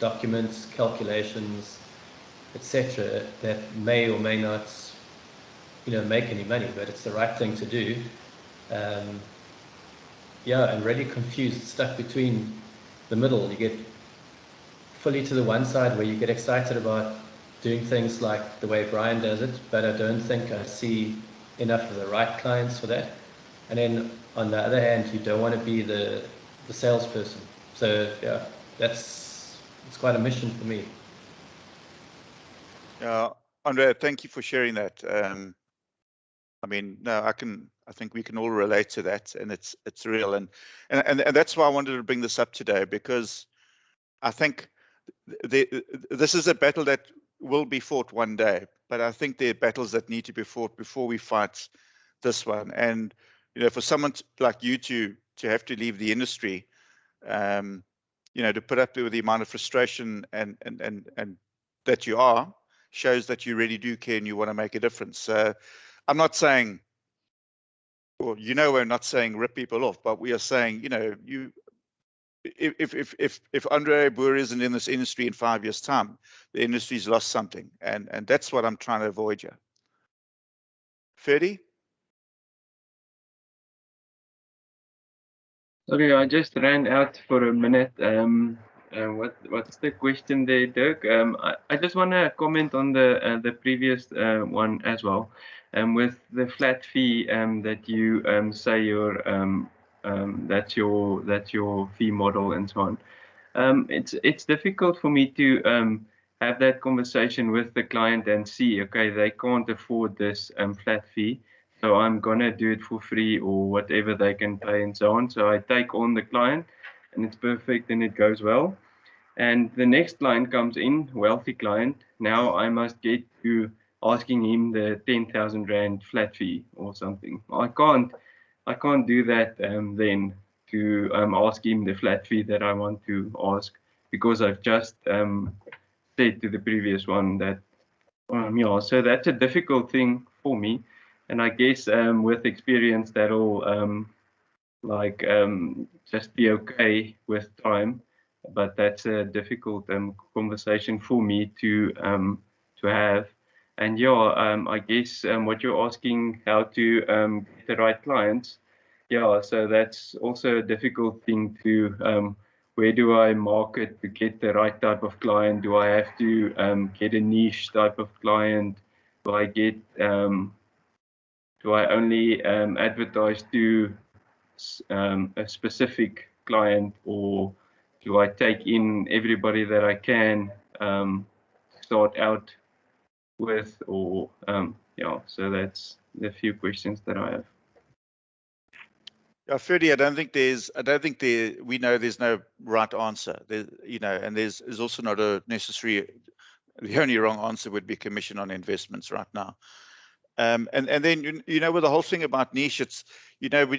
documents, calculations, etc., that may or may not, make any money, but it's the right thing to do. Yeah, I'm really confused, stuck between the middle. You get fully to the one side where you get excited about doing things like the way Brian does it, but I don't think I see enough of the right clients for that. And then on the other hand, you don't want to be the salesperson. So yeah, it's quite a mission for me. Andre, thank you for sharing that. I mean, no, I think we can all relate to that, and it's real, and that's why I wanted to bring this up today, because I think this is a battle that will be fought one day, but I think there are battles that need to be fought before we fight this one. And for someone like you to have to leave the industry, to put up with the amount of frustration and that you are, shows that you really do care and you want to make a difference. I'm not saying, well, we're not saying rip people off, but we are saying, if Andre Boer isn't in this industry in 5 years' time, the industry's lost something, and that's what I'm trying to avoid here. Ferdy? Sorry, I just ran out for a minute. What's the question there, Dirk? I just want to comment on the previous one as well, with the flat fee that you say that's your fee model and so on. It's difficult for me to have that conversation with the client and see, okay, they can't afford this flat fee, so I'm gonna do it for free or whatever they can pay and so on. So I take on the client, and it's perfect and it goes well. And the next client comes in, wealthy client. Now I must get to asking him the 10,000 Rand flat fee or something. I can't do that then to ask him the flat fee that I want to ask, because I've just said to the previous one that, so that's a difficult thing for me. And I guess with experience, that'll just be okay with time. But that's a difficult conversation for me to have. And yeah, I guess what you're asking, how to get the right clients. yeah, so that's also a difficult thing to, where do I market to get the right type of client? Do I have to get a niche type of client? Do I get, do I only advertise to a specific client, or do I take in everybody that I can start out with, or yeah, so that's the few questions that I have. Yeah, Ferdy, I don't think we know there's no right answer. And there's also not a necessary, the only wrong answer would be commission on investments right now. And then, with the whole thing about niche, it's, I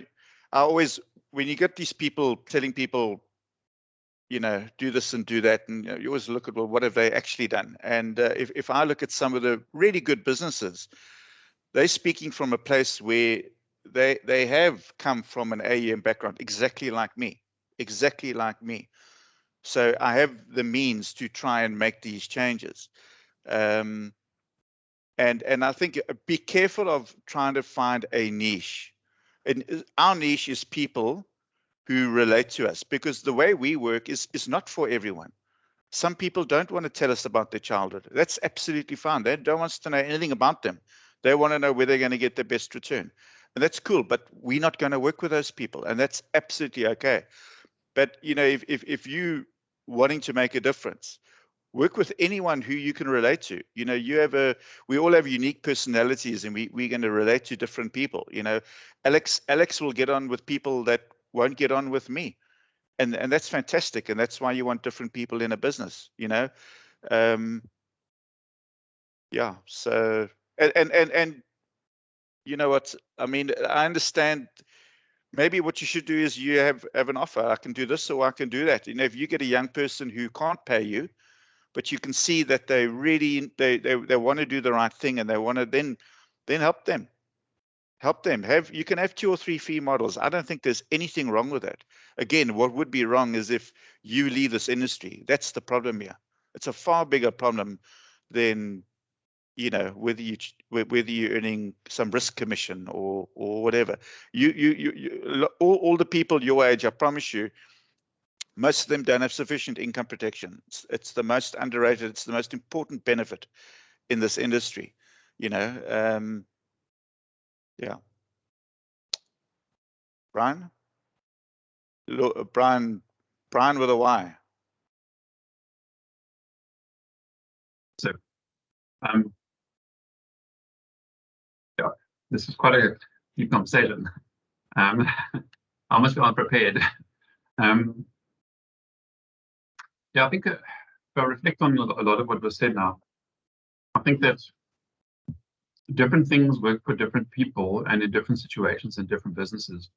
always, when you get these people telling people, do this and do that, and you always look at, well, what have they actually done? And if I look at some of the really good businesses, they're speaking from a place where they have come from an AEM background, exactly like me. So I have the means to try and make these changes. And I think be careful of trying to find a niche. And our niche is people who relate to us, because the way we work is not for everyone. Some people don't want to tell us about their childhood. That's absolutely fine. They don't want us to know anything about them. They want to know where they're going to get the best return. And that's cool, but we're not going to work with those people, and that's absolutely okay. But if you wanting to make a difference, work with anyone who you can relate to. We all have unique personalities, and we're going to relate to different people. Alex will get on with people that won't get on with me. And that's fantastic. And that's why you want different people in a business, yeah. So, and you know what, I mean, I understand. Maybe what you should do is you have an offer. I can do this or I can do that. If you get a young person who can't pay you, but you can see that they really, they want to do the right thing, and they want to then help them. You can have 2 or 3 fee models. I don't think there's anything wrong with that. Again, what would be wrong is if you leave this industry. That's the problem here. It's a far bigger problem than, whether you're earning some risk commission or whatever. All the people your age, I promise you, most of them don't have sufficient income protection. It's the most underrated. It's the most important benefit in this industry. Yeah. Brian? Brian with a Y. So, yeah, this is quite a deep conversation. I must be unprepared. Yeah, I think if I reflect on a lot of what was said now, I think that different things work for different people and in different situations and different businesses.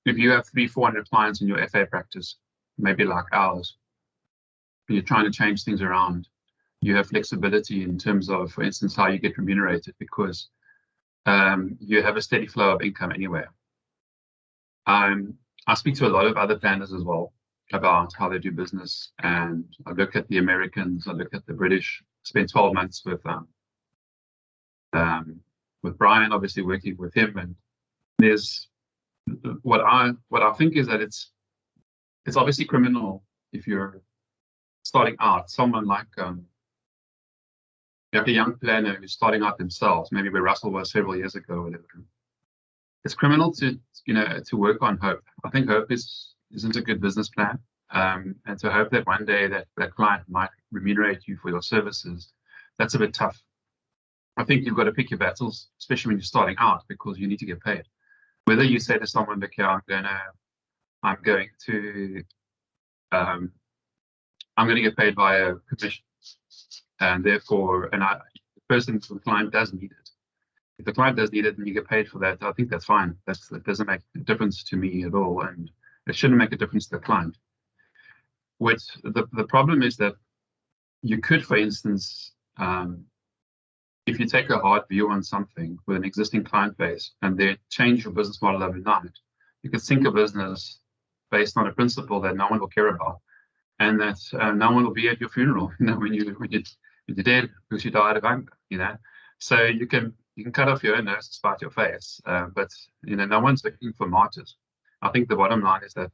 If you have 300-400 clients in your FA practice, maybe like ours, and you're trying to change things around, you have flexibility in terms of, for instance, how you get remunerated, because you have a steady flow of income anywhere. I speak to a lot of other planners as well about how they do business, and I look at the Americans, I look at the British. Spent 12 months with Brian, obviously working with him, and there's what I think is that it's obviously criminal if you're starting out. Someone like a young planner who's starting out themselves, maybe where Russell was several years ago, or whatever. It's criminal to work on hope. I think hope isn't a good business plan, and to hope that one day that client might remunerate you for your services, that's a bit tough. I think you've got to pick your battles, especially when you're starting out, because you need to get paid. Whether you say to someone, "Look, yeah, I'm going to get paid by a commission," and therefore, the the client does need it. If the client does need it and you get paid for that, I think that's fine. That doesn't make a difference to me at all, and it shouldn't make a difference to the client. The problem is that you could, for instance, if you take a hard view on something with an existing client base and they change your business model overnight, you could sink a business based on a principle that no one will care about, and that no one will be at your funeral, when you're dead, because you died of hunger, So you can You can cut off your own nose to spite your face, but no one's looking for martyrs. I think the bottom line is that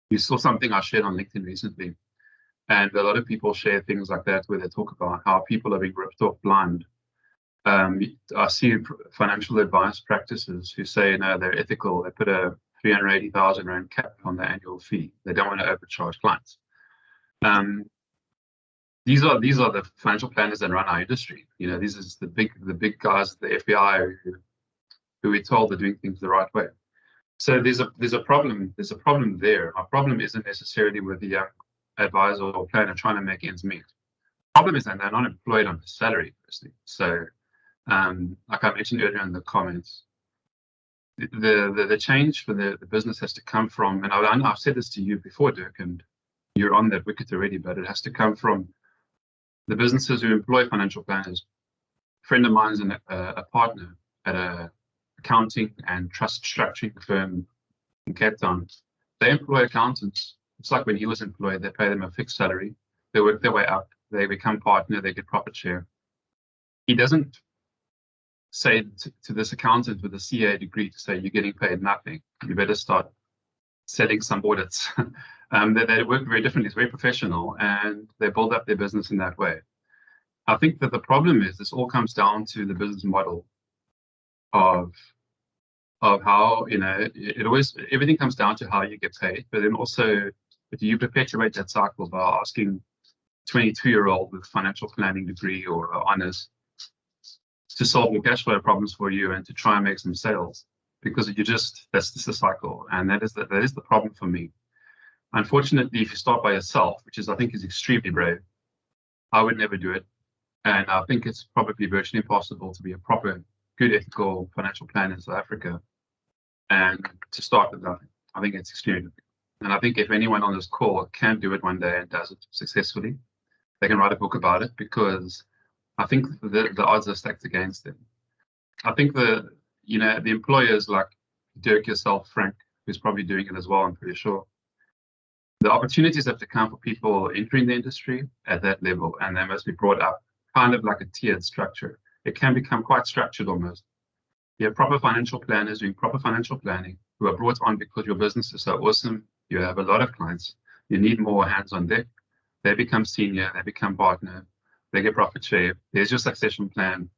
you saw something I shared on LinkedIn recently, and a lot of people share things like that where they talk about how people are being ripped off blind. I see financial advice practices who say, no, they're ethical. They put a 380,000 rand cap on the annual fee. They don't want to overcharge clients. These are the financial planners that run our industry. These is the big guys, the FBI, who we're told are doing things the right way. So there's a problem. There's a problem there. Our problem isn't necessarily with the young advisor or planner trying to make ends meet. The problem is that they're not employed on the salary, firstly. So, like I mentioned earlier in the comments, the change for the business has to come from, and I've said this to you before, Dirk, and you're on that wicket already, but it has to come from the businesses who employ financial planners. A friend of mine is a partner at a accounting and trust structuring firm in Cape Town. They employ accountants. It's like when he was employed, they pay them a fixed salary. They work their way up. They become partner. They get profit share. He doesn't say to this accountant with a CA degree to say, you're getting paid nothing. You better start selling some audits. They work very differently. It's very professional, and they build up their business in that way. I think that the problem is this all comes down to the business model of how, everything comes down to how you get paid, but then also if you perpetuate that cycle by asking 22-year-old with financial planning degree or honors to solve your cash flow problems for you and to try and make some sales, because that's just a cycle, and that is the problem for me. Unfortunately, if you start by yourself, which I think is extremely brave, I would never do it, and I think it's probably virtually impossible to be a proper, good, ethical financial planner in South Africa and to start with nothing. I think it's extremely difficult. And I think if anyone on this call can do it one day and does it successfully, they can write a book about it, because I think the odds are stacked against them. I think the employers like Dirk, yourself, Frank, who's probably doing it as well, I'm pretty sure. The opportunities have to come for people entering the industry at that level, and they must be brought up kind of like a tiered structure. It can become quite structured almost. You have proper financial planners doing proper financial planning who are brought on because your business is so awesome. You have a lot of clients. You need more hands on deck. They become senior, they become partner, they get profit share. There's your succession plan.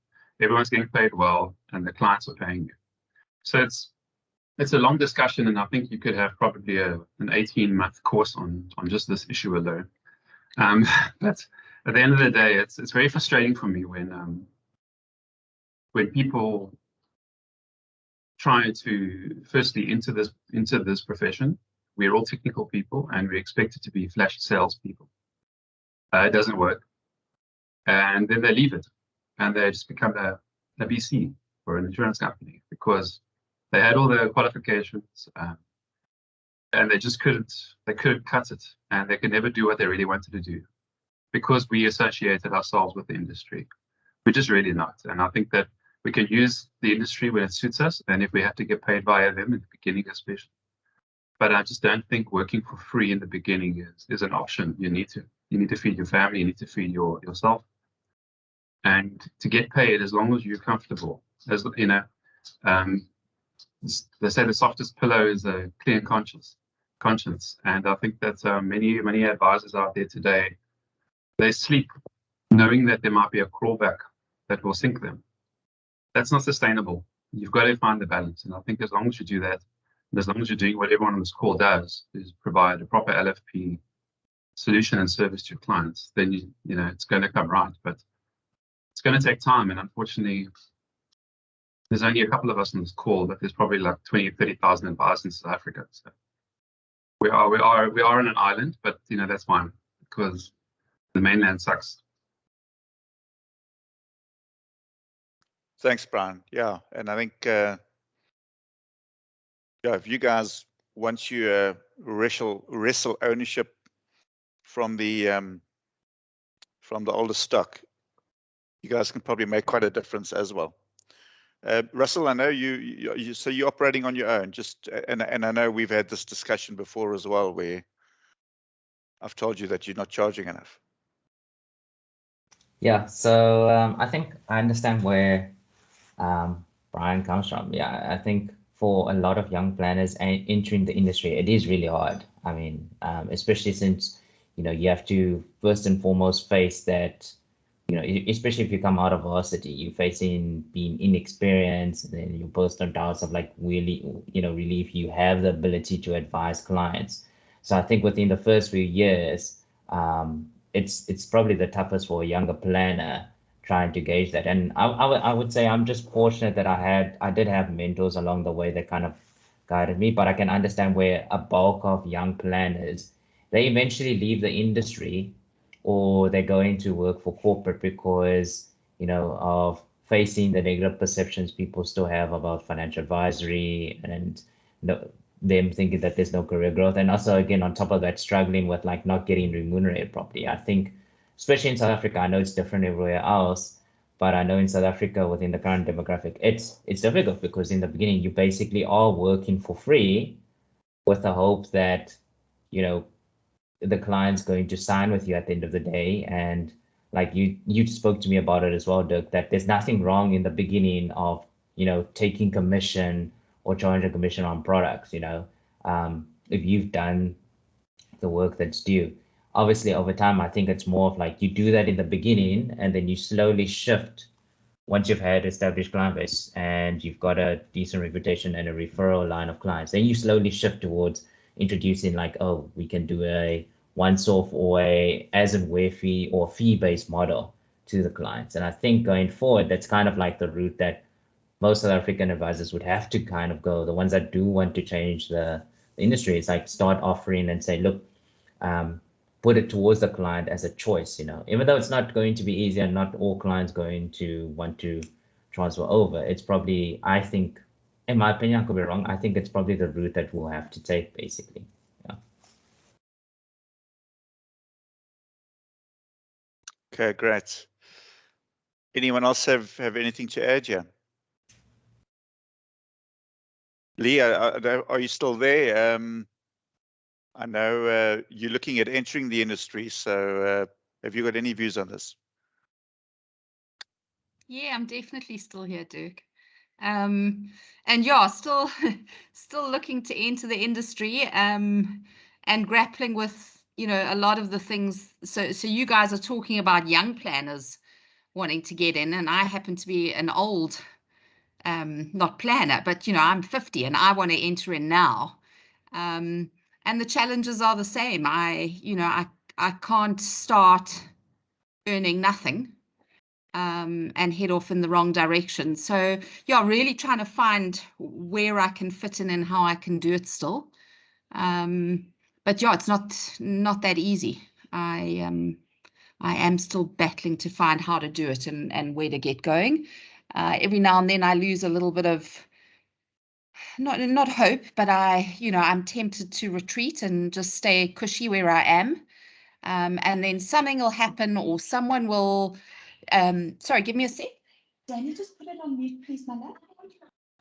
Everyone's getting paid well, and the clients are paying you. So it's a long discussion, and I think you could have probably an 18-month course on just this issue alone. But at the end of the day, it's very frustrating for me when people try to firstly into this profession. We're all technical people, and we're expected to be flashy salespeople. It doesn't work, and then they leave it, and they just become a BC or an insurance company because they had all the qualifications, and they just couldn't cut it, and they could never do what they really wanted to do because we associated ourselves with the industry. We're just really not, and I think that we can use the industry when it suits us, and if we have to get paid via them in the beginning especially. But I just don't think working for free in the beginning is an option. You need to feed your family, you need to feed yourself, and to get paid as long as you're comfortable. As they say, the softest pillow is a clear conscience, and I think that many advisors out there today, they sleep knowing that there might be a crawlback that will sink them. That's not sustainable. You've got to find the balance, and I think as long as you do that, and as long as you're doing what everyone on this call does, is provide a proper LFP solution and service to your clients, then it's going to come right. But it's going to take time, and unfortunately, there's only a couple of us on this call, but there's probably like 20,000, 30,000 advisors in South Africa. So we are on an island, but that's fine because the mainland sucks. Thanks, Brian. Yeah, and I think if you guys, once you wrestle ownership from the older stock, you guys can probably make quite a difference as well. Russell, I know so you're operating on your own. And I know we've had this discussion before as well, where I've told you that you're not charging enough. Yeah, so I think I understand where Brian comes from. Yeah, I think for a lot of young planners entering the industry, it is really hard. I mean, especially since, you have to first and foremost face that, especially if you come out of varsity, you're facing being inexperienced, and then your personal doubts of like really, really if you have the ability to advise clients. So I think within the first few years, it's probably the toughest for a younger planner trying to gauge that. And I would say I'm just fortunate that I did have mentors along the way that kind of guided me, but I can understand where a bulk of young planners, they eventually leave the industry or they're going to work for corporate because, of facing the negative perceptions people still have about financial advisory and them thinking that there's no career growth. And also, again, on top of that, struggling with like not getting remunerated properly. I think, especially in South Africa, I know it's different everywhere else, but I know in South Africa, within the current demographic, it's difficult because in the beginning, you basically are working for free with the hope that, the client's going to sign with you at the end of the day. And like you spoke to me about it as well, Dirk, that there's nothing wrong in the beginning of, taking commission or charging commission on products, if you've done the work that's due. Obviously, over time, I think it's more of like you do that in the beginning and then you slowly shift once you've had established client base and you've got a decent reputation and a referral line of clients, then you slowly shift towards introducing like, oh, we can do a once-off or a as and where fee or fee-based model to the clients. And I think going forward, that's kind of like the route that most South African advisors would have to kind of go. The ones that do want to change the industry, is like start offering and say, look, put it towards the client as a choice, even though it's not going to be easy and not all clients going to want to transfer over. It's probably, I think, in my opinion, I could be wrong, I think it's probably the route that we'll have to take, basically. Yeah. Okay, great. Anyone else have anything to add here? Lee, are you still there? I know you're looking at entering the industry, so have you got any views on this? Yeah, I'm definitely still here, Dirk. And yeah, still looking to enter the industry and grappling with, a lot of the things. So you guys are talking about young planners wanting to get in, and I happen to be an old, not planner, but I'm 50 and I want to enter in now. And the challenges are the same. I can't start earning nothing and head off in the wrong direction. So yeah, really trying to find where I can fit in and how I can do it still. But yeah, it's not that easy. I am still battling to find how to do it and where to get going. Every now and then I lose a little bit of not hope, but I'm tempted to retreat and just stay cushy where I am. And then something will happen or someone will, sorry, give me a sec. Danny, just put it on mute, please, my love.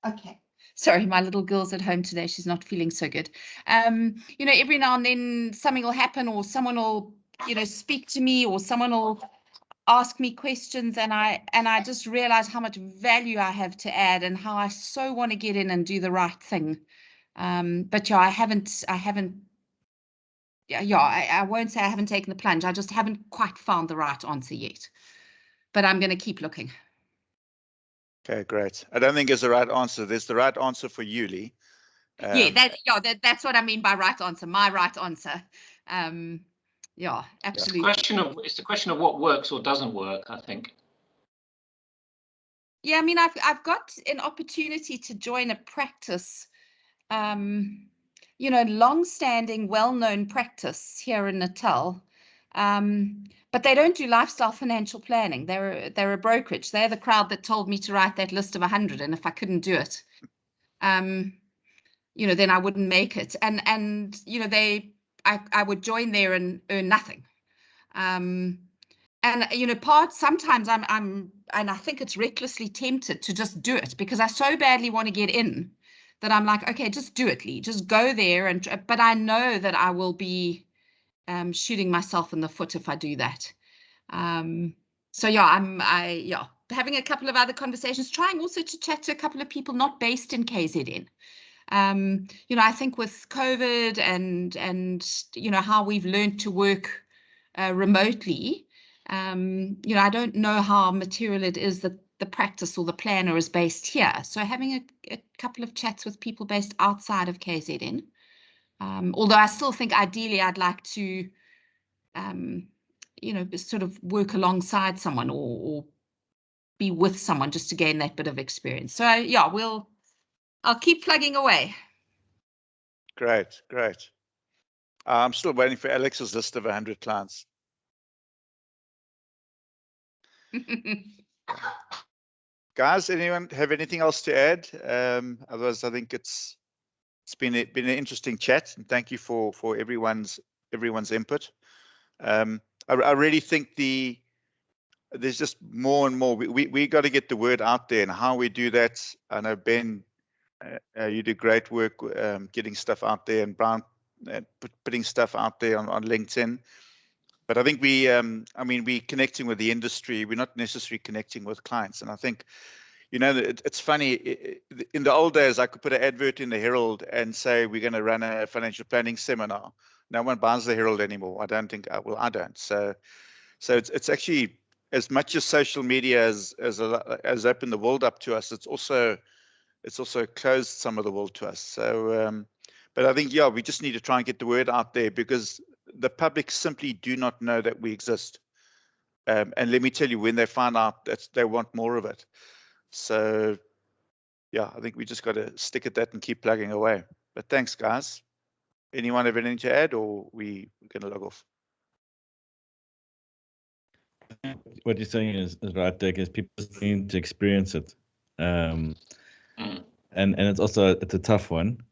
Okay. Sorry, my little girl's at home today. She's not feeling so good. Every now and then something will happen or someone will, speak to me or someone will ask me questions and I just realize how much value I have to add and how I so want to get in and do the right thing. But yeah, I won't say I haven't taken the plunge. I just haven't quite found the right answer yet. But I'm going to keep looking. Okay, great. I don't think there's the right answer. There's the right answer for you, Lee. That's what I mean by right answer. My right answer. Yeah, absolutely. It's a question of what works or doesn't work, I think. Yeah, I mean, I've got an opportunity to join a practice, long-standing, well-known practice here in Natal. But they don't do lifestyle financial planning. They're a brokerage. They're the crowd that told me to write that list of 100, and if I couldn't do it, then I wouldn't make it. And I would join there and earn nothing. Sometimes and I think it's recklessly tempted to just do it because I so badly want to get in that I'm like, okay, just do it, Lee. Just go there. But I know that I will be shooting myself in the foot if I do that. So yeah, having a couple of other conversations, trying also to chat to a couple of people not based in KZN. You know, I think with COVID and you know how we've learned to work remotely, you know, I don't know how material it is that the practice or the planner is based here. So having a couple of chats with people based outside of KZN, although I still think ideally I'd like to, you know, sort of work alongside someone or be with someone just to gain that bit of experience. So yeah, I'll keep plugging away. Great, great. I'm still waiting for Alex's list of 100 clients. Guys, anyone have anything else to add? Otherwise, I think it's been an interesting chat, and thank you for everyone's input. I really think there's just more and more. We got to get the word out there, and how we do that. I know Ben, you do great work getting stuff out there, and Brown putting stuff out there on LinkedIn. But I think I mean, we're connecting with the industry. We're not necessarily connecting with clients. And I think, you know, it's funny. In the old days, I could put an advert in the Herald and say, we're going to run a financial planning seminar. No one buys the Herald anymore. I don't think, well, I don't. So it's actually, as much as social media has opened the world up to us, it's also closed some of the world to us. So, but I think, yeah, we just need to try and get the word out there, because the public simply do not know that we exist. And let me tell you, when they find out, that they want more of it. So, yeah, I think we just got to stick at that and keep plugging away. But thanks, guys. Anyone have anything to add, or we're going to log off? What you're saying is right, Dick, is people need to experience it. And it's also, it's a tough one,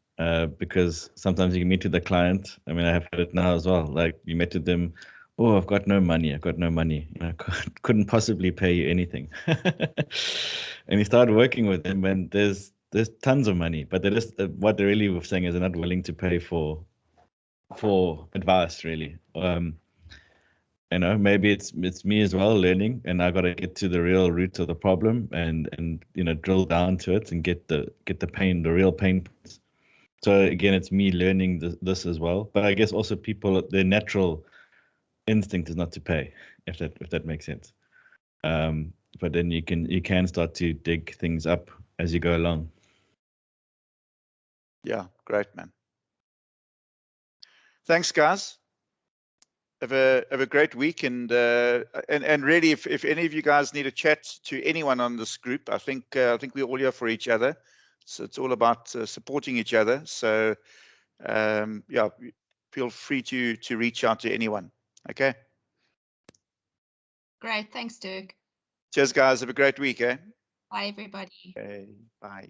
because sometimes you meet with the client. I mean, I have had it now as well. Like, you met with them, oh, I've got no money. You know, couldn't possibly pay you anything. And you start working with them, and there's tons of money, but they're just, what they're really saying is they're not willing to pay for advice, really. You know, maybe it's me as well learning, and I got to get to the real root of the problem and you know, drill down to it and get the pain, the real pain points. So again, it's me learning this as well. But I guess also people, their natural instinct is not to pay, if that makes sense. But then you can start to dig things up as you go along. Yeah, great, man. Thanks, guys. Have a great week, and really, if any of you guys need a chat to anyone on this group, I think we're all here for each other. So it's all about supporting each other. So yeah, feel free to reach out to anyone. Okay. Great, thanks, Dirk. Cheers, guys. Have a great week. Bye, everybody. Okay, bye.